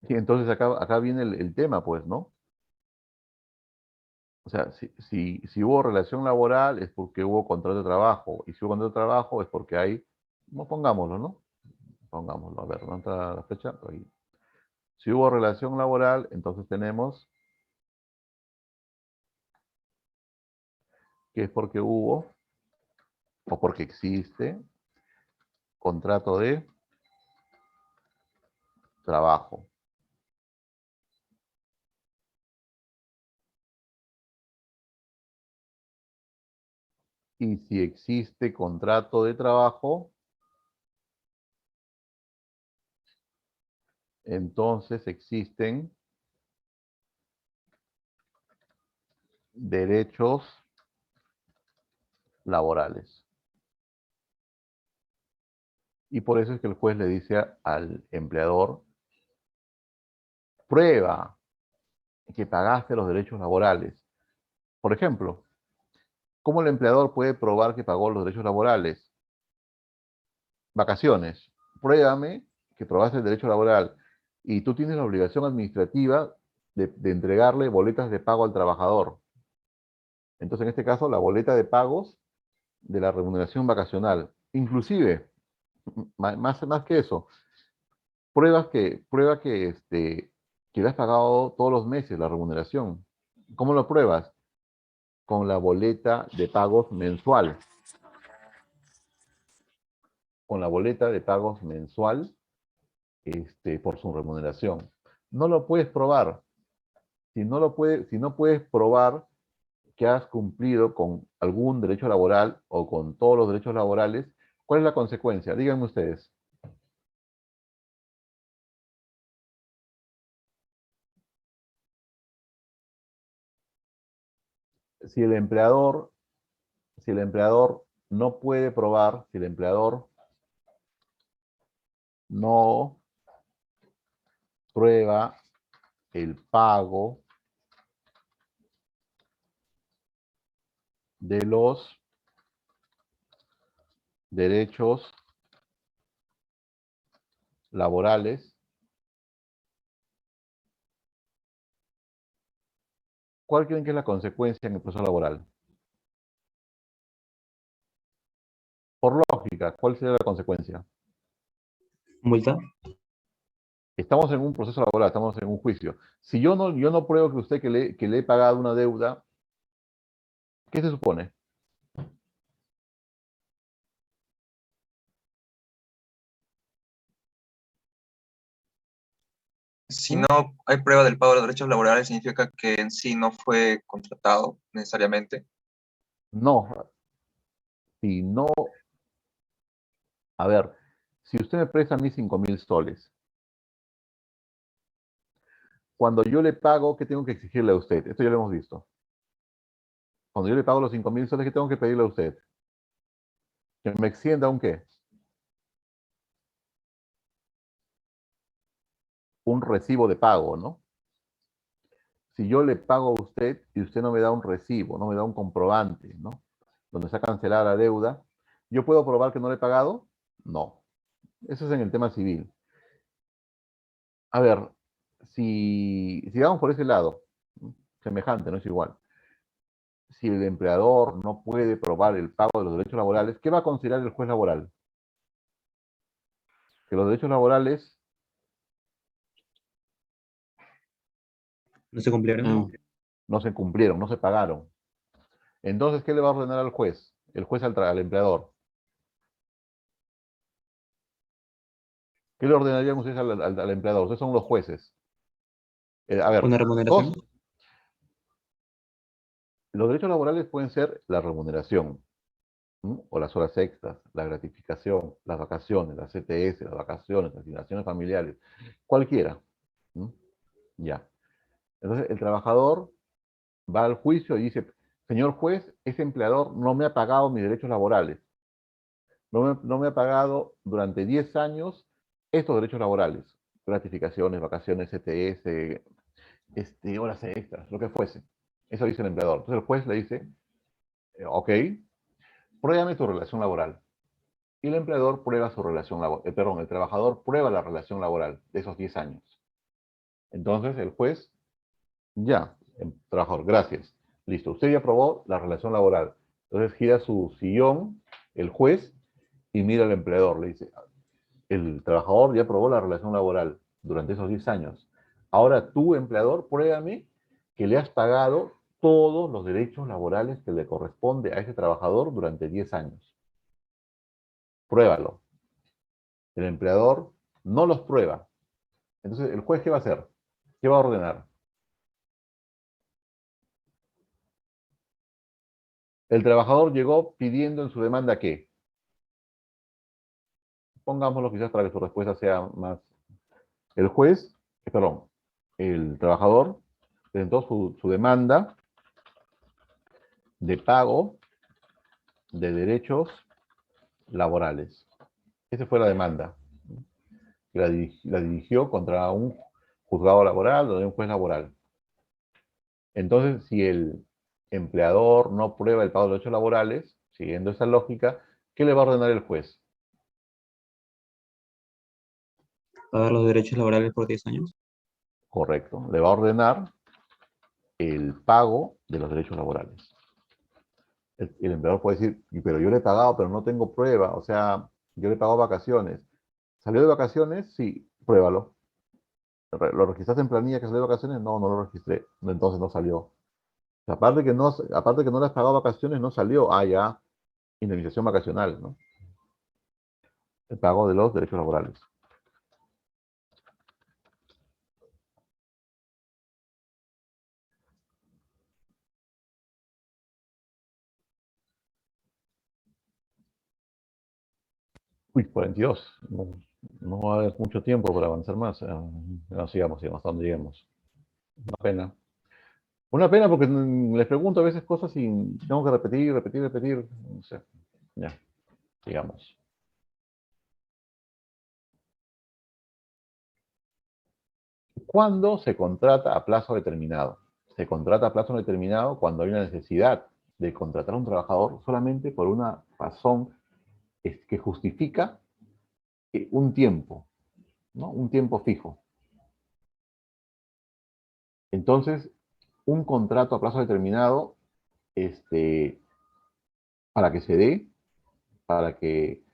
Sí, entonces acá viene el tema, pues, ¿no? O sea, si hubo relación laboral es porque hubo contrato de trabajo, y si hubo contrato de trabajo es porque hay, no pongámoslo, ¿no? Pongámoslo, a ver, ¿dónde está la fecha? Ahí. Si hubo relación laboral, entonces tenemos que es porque hubo o porque existe contrato de trabajo. Y si existe contrato de trabajo, entonces existen derechos laborales. Y por eso es que el juez le dice al empleador, prueba que pagaste los derechos laborales. Por ejemplo, ¿cómo el empleador puede probar que pagó los derechos laborales? Vacaciones. Pruébame que probaste el derecho laboral. Y tú tienes la obligación administrativa de entregarle boletas de pago al trabajador. Entonces, en este caso, la boleta de pagos de la remuneración vacacional. Inclusive, más que eso, que le has pagado todos los meses la remuneración. ¿Cómo lo pruebas? Con la boleta de pagos mensual. Con la boleta de pagos mensual por su remuneración. No lo puedes probar. Si no puedes probar que has cumplido con algún derecho laboral o con todos los derechos laborales, ¿Cuál es la consecuencia? Díganme ustedes. Si el empleador no puede probar, si el empleador no prueba el pago de los derechos laborales, ¿cuál creen que es la consecuencia en el proceso laboral? Por lógica, ¿cuál sería la consecuencia? ¿Multa? Estamos en un proceso laboral, estamos en un juicio. Si yo no pruebo que usted que le he pagado una deuda, ¿qué se supone? Si no hay prueba del pago de los derechos laborales, significa que en sí no fue contratado necesariamente. No, si no, a ver, si usted me presta a mí 5.000 soles, cuando yo le pago, ¿qué tengo que exigirle a usted? Esto ya lo hemos visto. Cuando yo le pago los 5.000 soles, ¿qué tengo que pedirle a usted? Que me extienda un qué? Un recibo de pago, ¿no? Si yo le pago a usted y usted no me da un recibo, no me da un comprobante, ¿no? Donde está cancelada la deuda, ¿yo puedo probar que no le he pagado? No. Eso es en el tema civil. A ver, si vamos por ese lado, semejante, no es igual. Si el empleador no puede probar el pago de los derechos laborales, ¿qué va a considerar el juez laboral? Que los derechos laborales ¿No se cumplieron? no se cumplieron, no se pagaron. Entonces, ¿qué le va a ordenar al juez? El juez al empleador. ¿Qué le ordenarían ustedes al empleador? Ustedes son los jueces. A ver, ¿Una remuneración? los derechos laborales pueden ser la remuneración, ¿no? O las horas extras, la gratificación, las vacaciones, las CTS, las vacaciones, las asignaciones familiares, cualquiera, ¿no? Ya. Entonces, el trabajador va al juicio y dice, señor juez, ese empleador no me ha pagado mis derechos laborales. No me ha pagado durante 10 años estos derechos laborales. Gratificaciones, vacaciones, CTS, horas extras, lo que fuese. Eso dice el empleador. Entonces el juez le dice, ok, pruébame tu relación laboral. Y el empleador prueba su relación laboral. Perdón, el trabajador prueba la relación laboral de esos 10 años. Entonces el juez, ya, trabajador, gracias. Listo, usted ya probó la relación laboral. Entonces gira su sillón, el juez, y mira al empleador. Le dice, el trabajador ya probó la relación laboral durante esos 10 años. Ahora tú, empleador, pruébame que le has pagado todos los derechos laborales que le corresponde a ese trabajador durante 10 años. Pruébalo. El empleador no los prueba. Entonces, ¿el juez qué va a hacer? ¿Qué va a ordenar? El trabajador llegó pidiendo en su demanda ¿qué? Pongámoslo quizás para que su respuesta sea más... El juez, perdón, el trabajador presentó su demanda de pago de derechos laborales. Esa fue la demanda. La dirigió contra un juzgado laboral o de un juez laboral. Entonces, si el empleador no prueba el pago de derechos laborales, siguiendo esa lógica, ¿qué le va a ordenar el juez? ¿Pagar los derechos laborales por 10 años? Correcto. Le va a ordenar el pago de los derechos laborales. El empleador puede decir, pero yo le he pagado, pero no tengo prueba. O sea, yo le he pagado vacaciones. ¿Salió de vacaciones? Sí, pruébalo. ¿Lo registraste en planilla que salió de vacaciones? No, no lo registré. Entonces no salió. Aparte que no le has pagado vacaciones, no salió. Ah, ya, indemnización vacacional, ¿no? El pago de los derechos laborales. Uy, 42. No, no va a haber mucho tiempo para avanzar más. No, sigamos, hasta donde lleguemos. Una pena. Una pena porque les pregunto a veces cosas y tengo que repetir. No sé. Ya, sigamos. ¿Cuándo se contrata a plazo determinado? Se contrata a plazo determinado cuando hay una necesidad de contratar a un trabajador solamente por una razón que justifica un tiempo, ¿no? Un tiempo fijo. Entonces, un contrato a plazo determinado, para que se dé, para que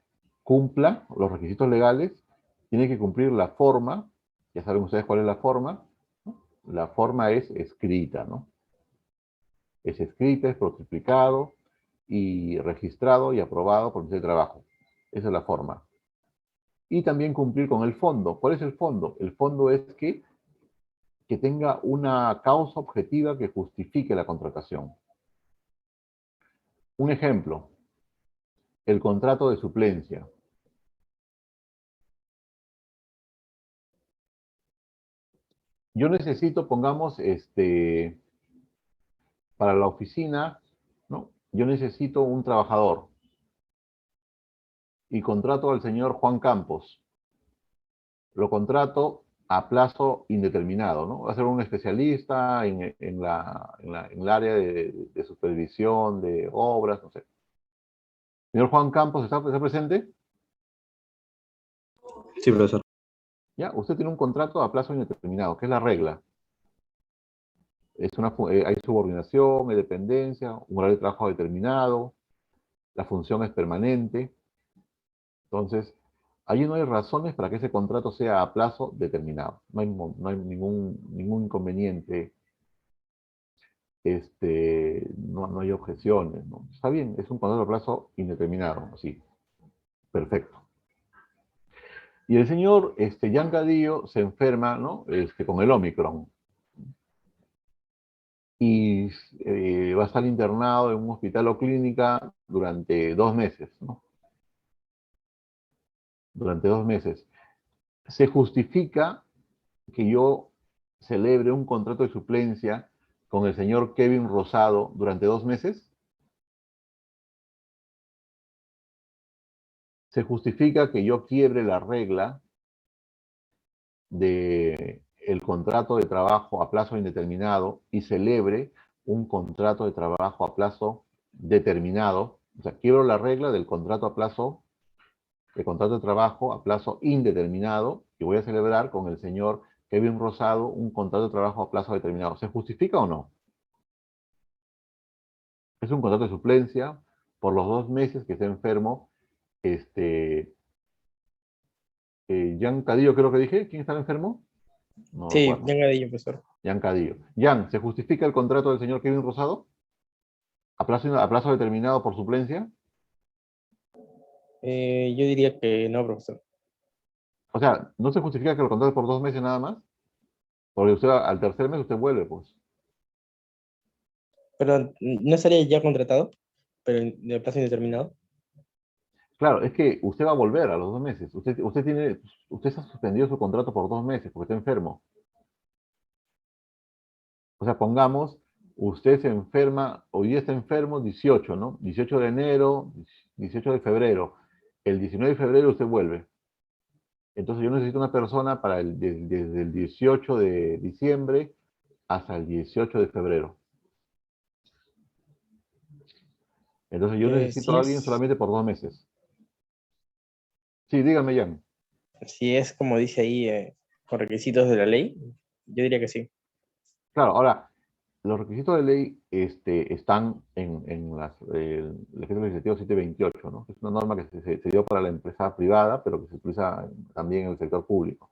cumpla los requisitos legales, tiene que cumplir la forma. Ya saben ustedes cuál es la forma, ¿no? La forma es escrita, ¿no? Es escrita, es multiplicado y registrado y aprobado por el Ministerio de Trabajo. Esa es la forma. Y también cumplir con el fondo. ¿Cuál es el fondo? El fondo es que tenga una causa objetiva que justifique la contratación. Un ejemplo, el contrato de suplencia. Yo necesito, pongamos, para la oficina, ¿no? Yo necesito un trabajador y contrato al señor Juan Campos. Lo contrato a plazo indeterminado, ¿no? Va a ser un especialista en el área de supervisión, de obras, no sé. Señor Juan Campos, ¿está presente? Sí, profesor. Ya, usted tiene un contrato a plazo indeterminado, que es la regla. Hay subordinación, hay dependencia, un horario de trabajo determinado, la función es permanente. Entonces, allí no hay razones para que ese contrato sea a plazo determinado. No hay ningún inconveniente. No hay objeciones, ¿no? Está bien, es un contrato a plazo indeterminado, así. Perfecto. Y el señor Jan Cadillo se enferma, ¿no? Con el Omicron. Y va a estar internado en un hospital o clínica durante 2 meses, ¿no? Durante 2 meses. Se justifica que yo celebre un contrato de suplencia con el señor Kevin Rosado durante 2 meses. Se justifica que yo quiebre la regla de el contrato de trabajo a plazo indeterminado y celebre un contrato de trabajo a plazo determinado. O sea, quiebro la regla del contrato a plazo, de contrato de trabajo a plazo indeterminado y voy a celebrar con el señor Kevin Rosado un contrato de trabajo a plazo determinado. ¿Se justifica o no? Es un contrato de suplencia por los 2 meses que esté enfermo. Jan Cadillo, creo que dije. ¿Quién estaba enfermo? No Sí, recuerdo. Jan Gadillo, profesor. Jan Cadillo. Jan, ¿se justifica el contrato del señor Kevin Rosado? A plazo determinado por suplencia. Yo diría que no, profesor. O sea, ¿no se justifica que lo contrate por 2 meses nada más? Porque usted al tercer mes usted vuelve, pues. Perdón, ¿no estaría ya contratado, pero de plazo indeterminado? Claro, es que usted va a volver a los 2 meses. Usted se ha suspendido su contrato por 2 meses porque está enfermo. O sea, pongamos, usted se enferma, hoy día está enfermo 18, ¿no? 18 de enero, 18 de febrero. El 19 de febrero usted vuelve. Entonces yo necesito una persona desde el 18 de diciembre hasta el 18 de febrero. Entonces yo necesito Si a alguien es, solamente por 2 meses. Sí, dígame, Jan. si es como dice ahí, con requisitos de la ley, yo diría que sí. Claro, ahora, los requisitos de ley están en el decreto legislativo 728, ¿no? Es una norma que se dio para la empresa privada, pero que se utiliza también en el sector público.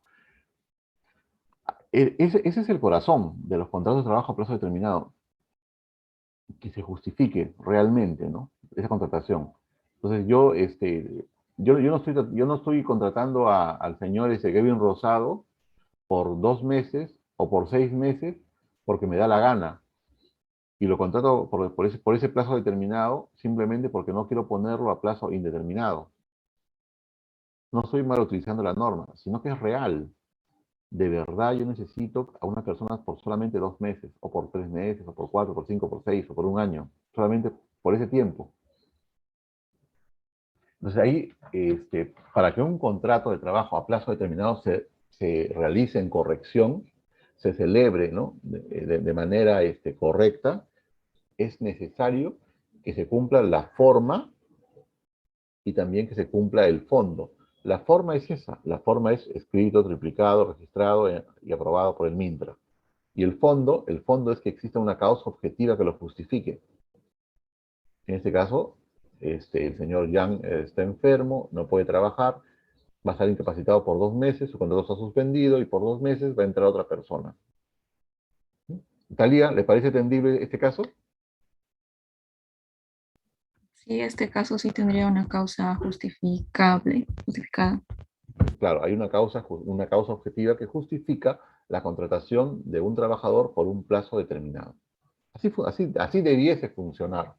Ese es el corazón de los contratos de trabajo a plazo determinado, que se justifique realmente, ¿no? Esa contratación. Entonces yo no estoy contratando al señor Kevin Rosado por 2 meses o por 6 meses porque me da la gana. Y lo contrato por ese plazo determinado simplemente porque no quiero ponerlo a plazo indeterminado. no estoy mal utilizando la norma, sino que es real. De verdad yo necesito a una persona por solamente 2 meses, o por 3 meses, o por 4, por 5, por 6, o por un año, solamente por ese tiempo. Entonces ahí, para que un contrato de trabajo a plazo determinado se realice en corrección, se celebre, ¿no? de manera correcta, es necesario que se cumpla la forma y también que se cumpla el fondo. La forma es esa, la forma es escrito, triplicado, registrado y aprobado por el MINTRA. Y el fondo es que exista una causa objetiva que lo justifique. En este caso, el señor Yang está enfermo, no puede trabajar, va a estar incapacitado por 2 meses, su contrato está suspendido y por 2 meses va a entrar otra persona. Talía, ¿le parece tendible este caso? Sí, este caso sí tendría una causa justificada. Claro, hay una causa objetiva que justifica la contratación de un trabajador por un plazo determinado. Así debiese funcionar.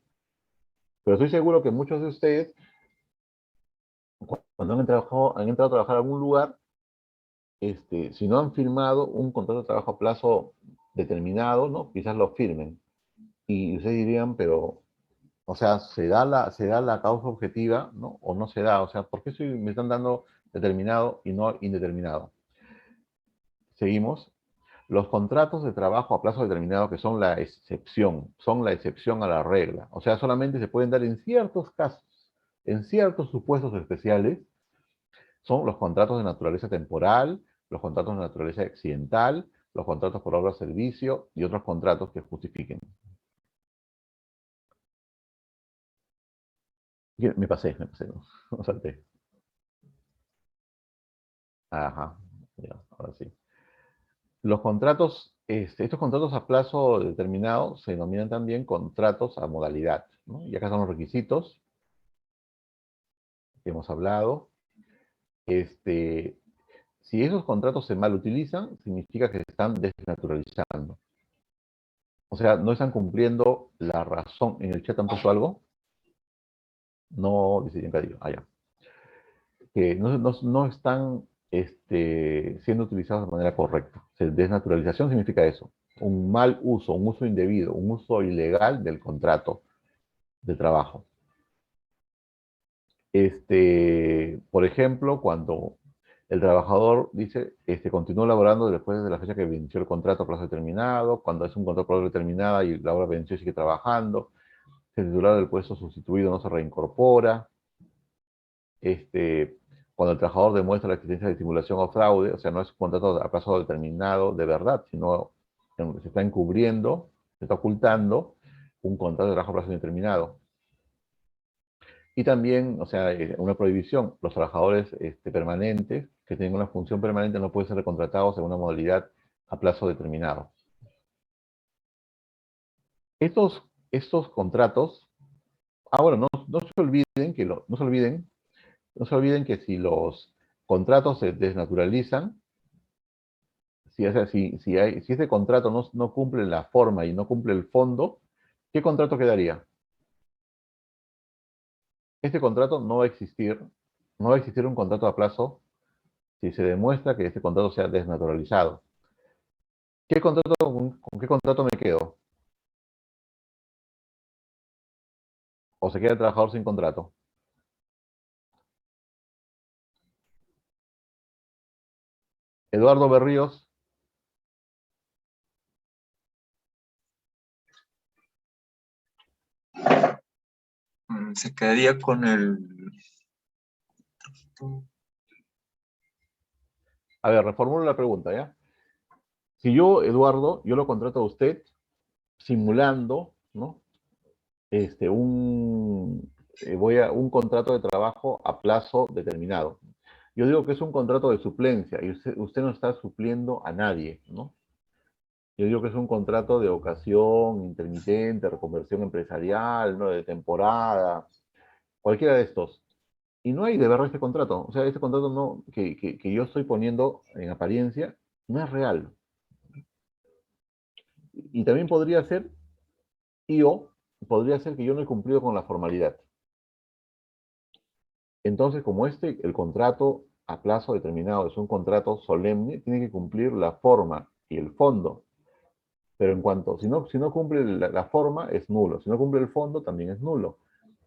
Pero estoy seguro que muchos de ustedes, cuando han entrado a trabajar a algún lugar, si no han firmado un contrato de trabajo a plazo determinado, ¿no? Quizás lo firmen. Y ustedes dirían, pero, o sea, ¿se da la causa objetiva, ¿no? O no se da. O sea, ¿por qué me están dando determinado y no indeterminado? Seguimos. Los contratos de trabajo a plazo determinado, que son la excepción a la regla. O sea, solamente se pueden dar en ciertos casos, en ciertos supuestos especiales, son los contratos de naturaleza temporal, los contratos de naturaleza accidental, los contratos por obra o servicio y otros contratos que justifiquen. Me pasé, no salté. Ajá, ya, ahora sí. Los contratos, estos contratos a plazo determinado se denominan también contratos a modalidad, ¿no? Y acá son los requisitos que hemos hablado. Si esos contratos se mal utilizan, significa que se están desnaturalizando. O sea, no están cumpliendo la razón. ¿En el chat han puesto algo? No, dice Jean Cadillo. Ah, ya. Que no están siendo utilizados de manera correcta. Desnaturalización significa eso. Un mal uso, un uso indebido, un uso ilegal del contrato de trabajo. Por ejemplo, cuando el trabajador dice, continúa laborando después de la fecha que venció el contrato a plazo determinado, cuando es un contrato a plazo determinado y la hora venció y sigue trabajando, el titular del puesto sustituido no se reincorpora, cuando el trabajador demuestra la existencia de simulación o fraude, o sea, no es un contrato a plazo determinado de verdad, sino que se está encubriendo, se está ocultando un contrato de trabajo a plazo indeterminado. Y también, o sea, una prohibición, los trabajadores permanentes que tienen una función permanente no pueden ser recontratados en una modalidad a plazo determinado. Estos contratos, bueno, no se olviden que si los contratos se desnaturalizan, si ese contrato no cumple la forma y no cumple el fondo, ¿qué contrato quedaría? Este contrato no va a existir un contrato a plazo si se demuestra que este contrato sea desnaturalizado. ¿Con qué contrato me quedo? ¿O se queda el trabajador sin contrato? Eduardo Berríos. Se quedaría con el... A ver, reformulo la pregunta, ¿ya? Si yo, Eduardo, yo lo contrato a usted simulando, ¿no? Un contrato de trabajo a plazo determinado. Yo digo que es un contrato de suplencia y usted no está supliendo a nadie, ¿no? Yo digo que es un contrato de ocasión, intermitente, reconversión empresarial, ¿no? De temporada, cualquiera de estos. Y no hay de verdad este contrato. O sea, este contrato que yo estoy poniendo en apariencia no es real. Y también podría ser que yo no he cumplido con la formalidad. Entonces, como el contrato a plazo determinado es un contrato solemne, tiene que cumplir la forma y el fondo. Pero si no cumple la forma, es nulo. Si no cumple el fondo, también es nulo.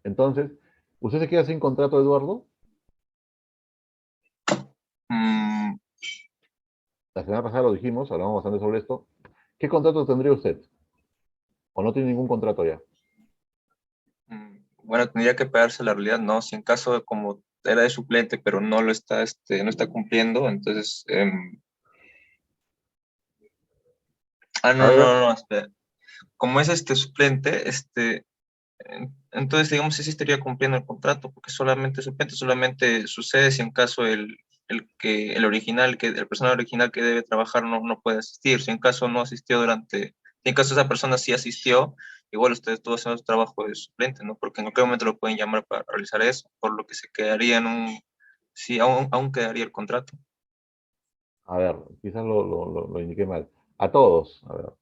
Entonces, ¿usted se queda sin contrato, Eduardo? Mm, La semana pasada lo dijimos, hablamos bastante sobre esto. ¿Qué contrato tendría usted? ¿O no tiene ningún contrato ya? Bueno, tendría que pegarse la realidad, ¿no? Si en caso de como era de suplente, pero no lo está, no está cumpliendo, entonces, A ver, no, espera. Como es suplente, entonces, digamos, sí estaría cumpliendo el contrato, porque solamente suplente, solamente sucede si en caso el original, el personal original que debe trabajar no puede asistir. Si en caso no asistió si en caso esa persona sí asistió, igual usted estuvo haciendo su trabajo de suplente, ¿no? Porque en cualquier momento lo pueden llamar para realizar eso, por lo que se quedaría sí, aún quedaría el contrato. a ver, quizás lo indiqué mal. A todos, a ver.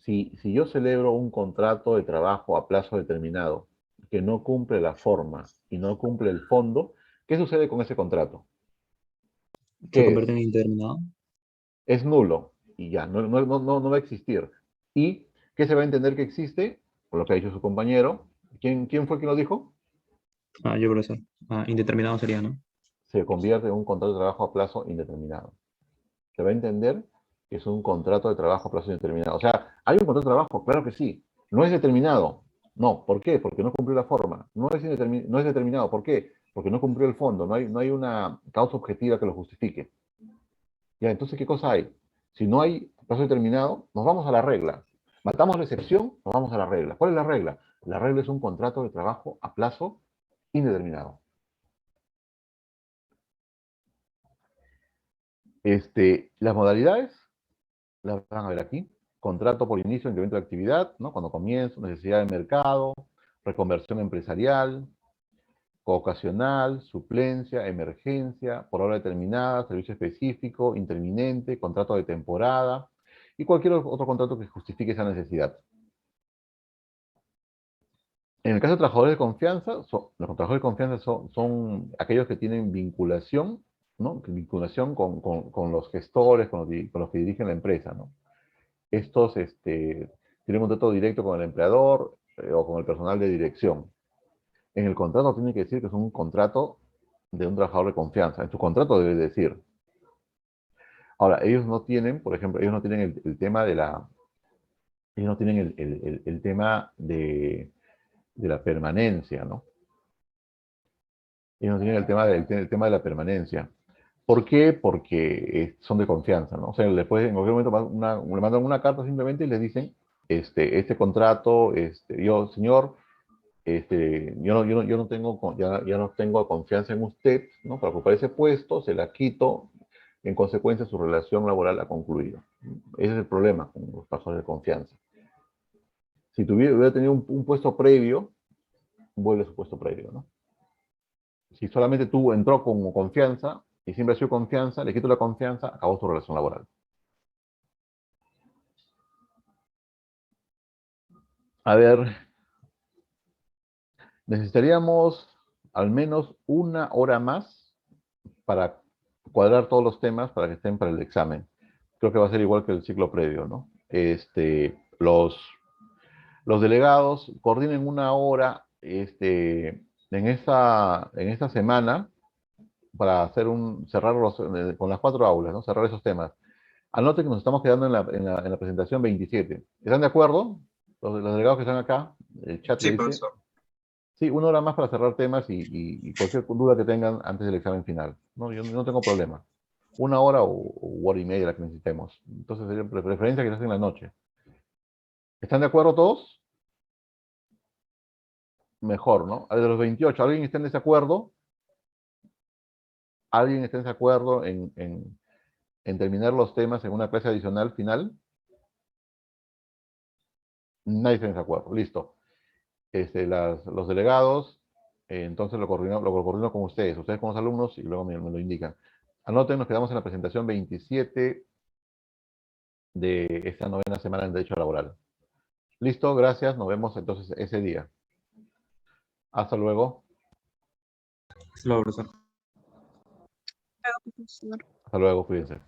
Si yo celebro un contrato de trabajo a plazo determinado que no cumple la forma y no cumple el fondo, ¿qué sucede con ese contrato? Se ¿Qué convierte es? en indeterminado. Es nulo y ya, no va a existir. ¿Y qué se va a entender que existe? Por lo que ha dicho su compañero. ¿Quién fue quien lo dijo? Ah, yo profesor. Ah, indeterminado sería, ¿no? Se convierte en un contrato de trabajo a plazo indeterminado. Se va a entender que es un contrato de trabajo a plazo indeterminado. O sea, ¿hay un contrato de trabajo? Claro que sí. No es determinado. No, ¿por qué? Porque no cumplió la forma. No es determinado. ¿Por qué? Porque no cumplió el fondo. No hay una causa objetiva que lo justifique. Ya, entonces, ¿qué cosa hay? Si no hay plazo determinado, nos vamos a la regla. Matamos la excepción, nos vamos a la regla. ¿Cuál es la regla? La regla es un contrato de trabajo a plazo indeterminado. Las modalidades las van a ver aquí. Contrato por inicio, incremento de actividad, ¿no? Cuando comienzo, necesidad de mercado, reconversión empresarial, ocasional, suplencia, emergencia, por hora determinada, servicio específico, interminente, contrato de temporada y cualquier otro contrato que justifique esa necesidad. En el caso de trabajadores de confianza, los trabajadores de confianza son aquellos que tienen vinculación, ¿no? Vinculación con los gestores, con los que dirigen la empresa, ¿no? Estos tienen un trato directo con el empleador o con el personal de dirección. En el contrato tiene que decir que es un contrato de un trabajador de confianza. En su contrato debe decir. Ahora, ellos no tienen, por ejemplo, ellos no tienen el tema de la, ellos no tienen el tema de la permanencia, ¿no? Ellos no tienen el tema de la permanencia. ¿Por qué? Porque son de confianza, ¿no? O sea, en cualquier momento le mandan una carta simplemente y les dicen, este contrato, señor, yo no tengo, ya no tengo confianza en usted, ¿no? Para ocupar ese puesto, se la quito, en consecuencia su relación laboral ha concluido. Ese es el problema con los trabajadores de confianza. Si hubiera tenido un puesto previo, vuelve a su puesto previo, ¿no? Si solamente tú entró con confianza y siempre ha sido confianza, le quito la confianza, acabó su relación laboral. A ver, necesitaríamos al menos una hora más para cuadrar todos los temas para que estén para el examen. Creo que va a ser igual que el ciclo previo, ¿no? Los delegados coordinen una hora en esta semana para cerrar con las 4 aulas, ¿no? Cerrar esos temas. Anoten que nos estamos quedando en la presentación 27. ¿Están de acuerdo? Los delegados que están acá, el chat le Sí, dice. profesor. Sí, una hora más para cerrar temas y cualquier duda que tengan antes del examen final. No, yo no tengo problema. Una hora o hora y media la que necesitemos. Entonces sería preferencia que se hace en la noche. ¿Están de acuerdo todos? Mejor, ¿no? De los 28, ¿alguien está en desacuerdo? ¿Alguien está en desacuerdo en terminar los temas en una clase adicional final? Nadie está en desacuerdo. Listo. Los delegados, entonces lo coordino con ustedes como alumnos y luego me lo indican. Anoten, nos quedamos en la presentación 27 de esta novena semana en Derecho Laboral. Listo, gracias, nos vemos entonces ese día. Hasta luego. Hasta luego, profesor. Hasta luego, cuídense.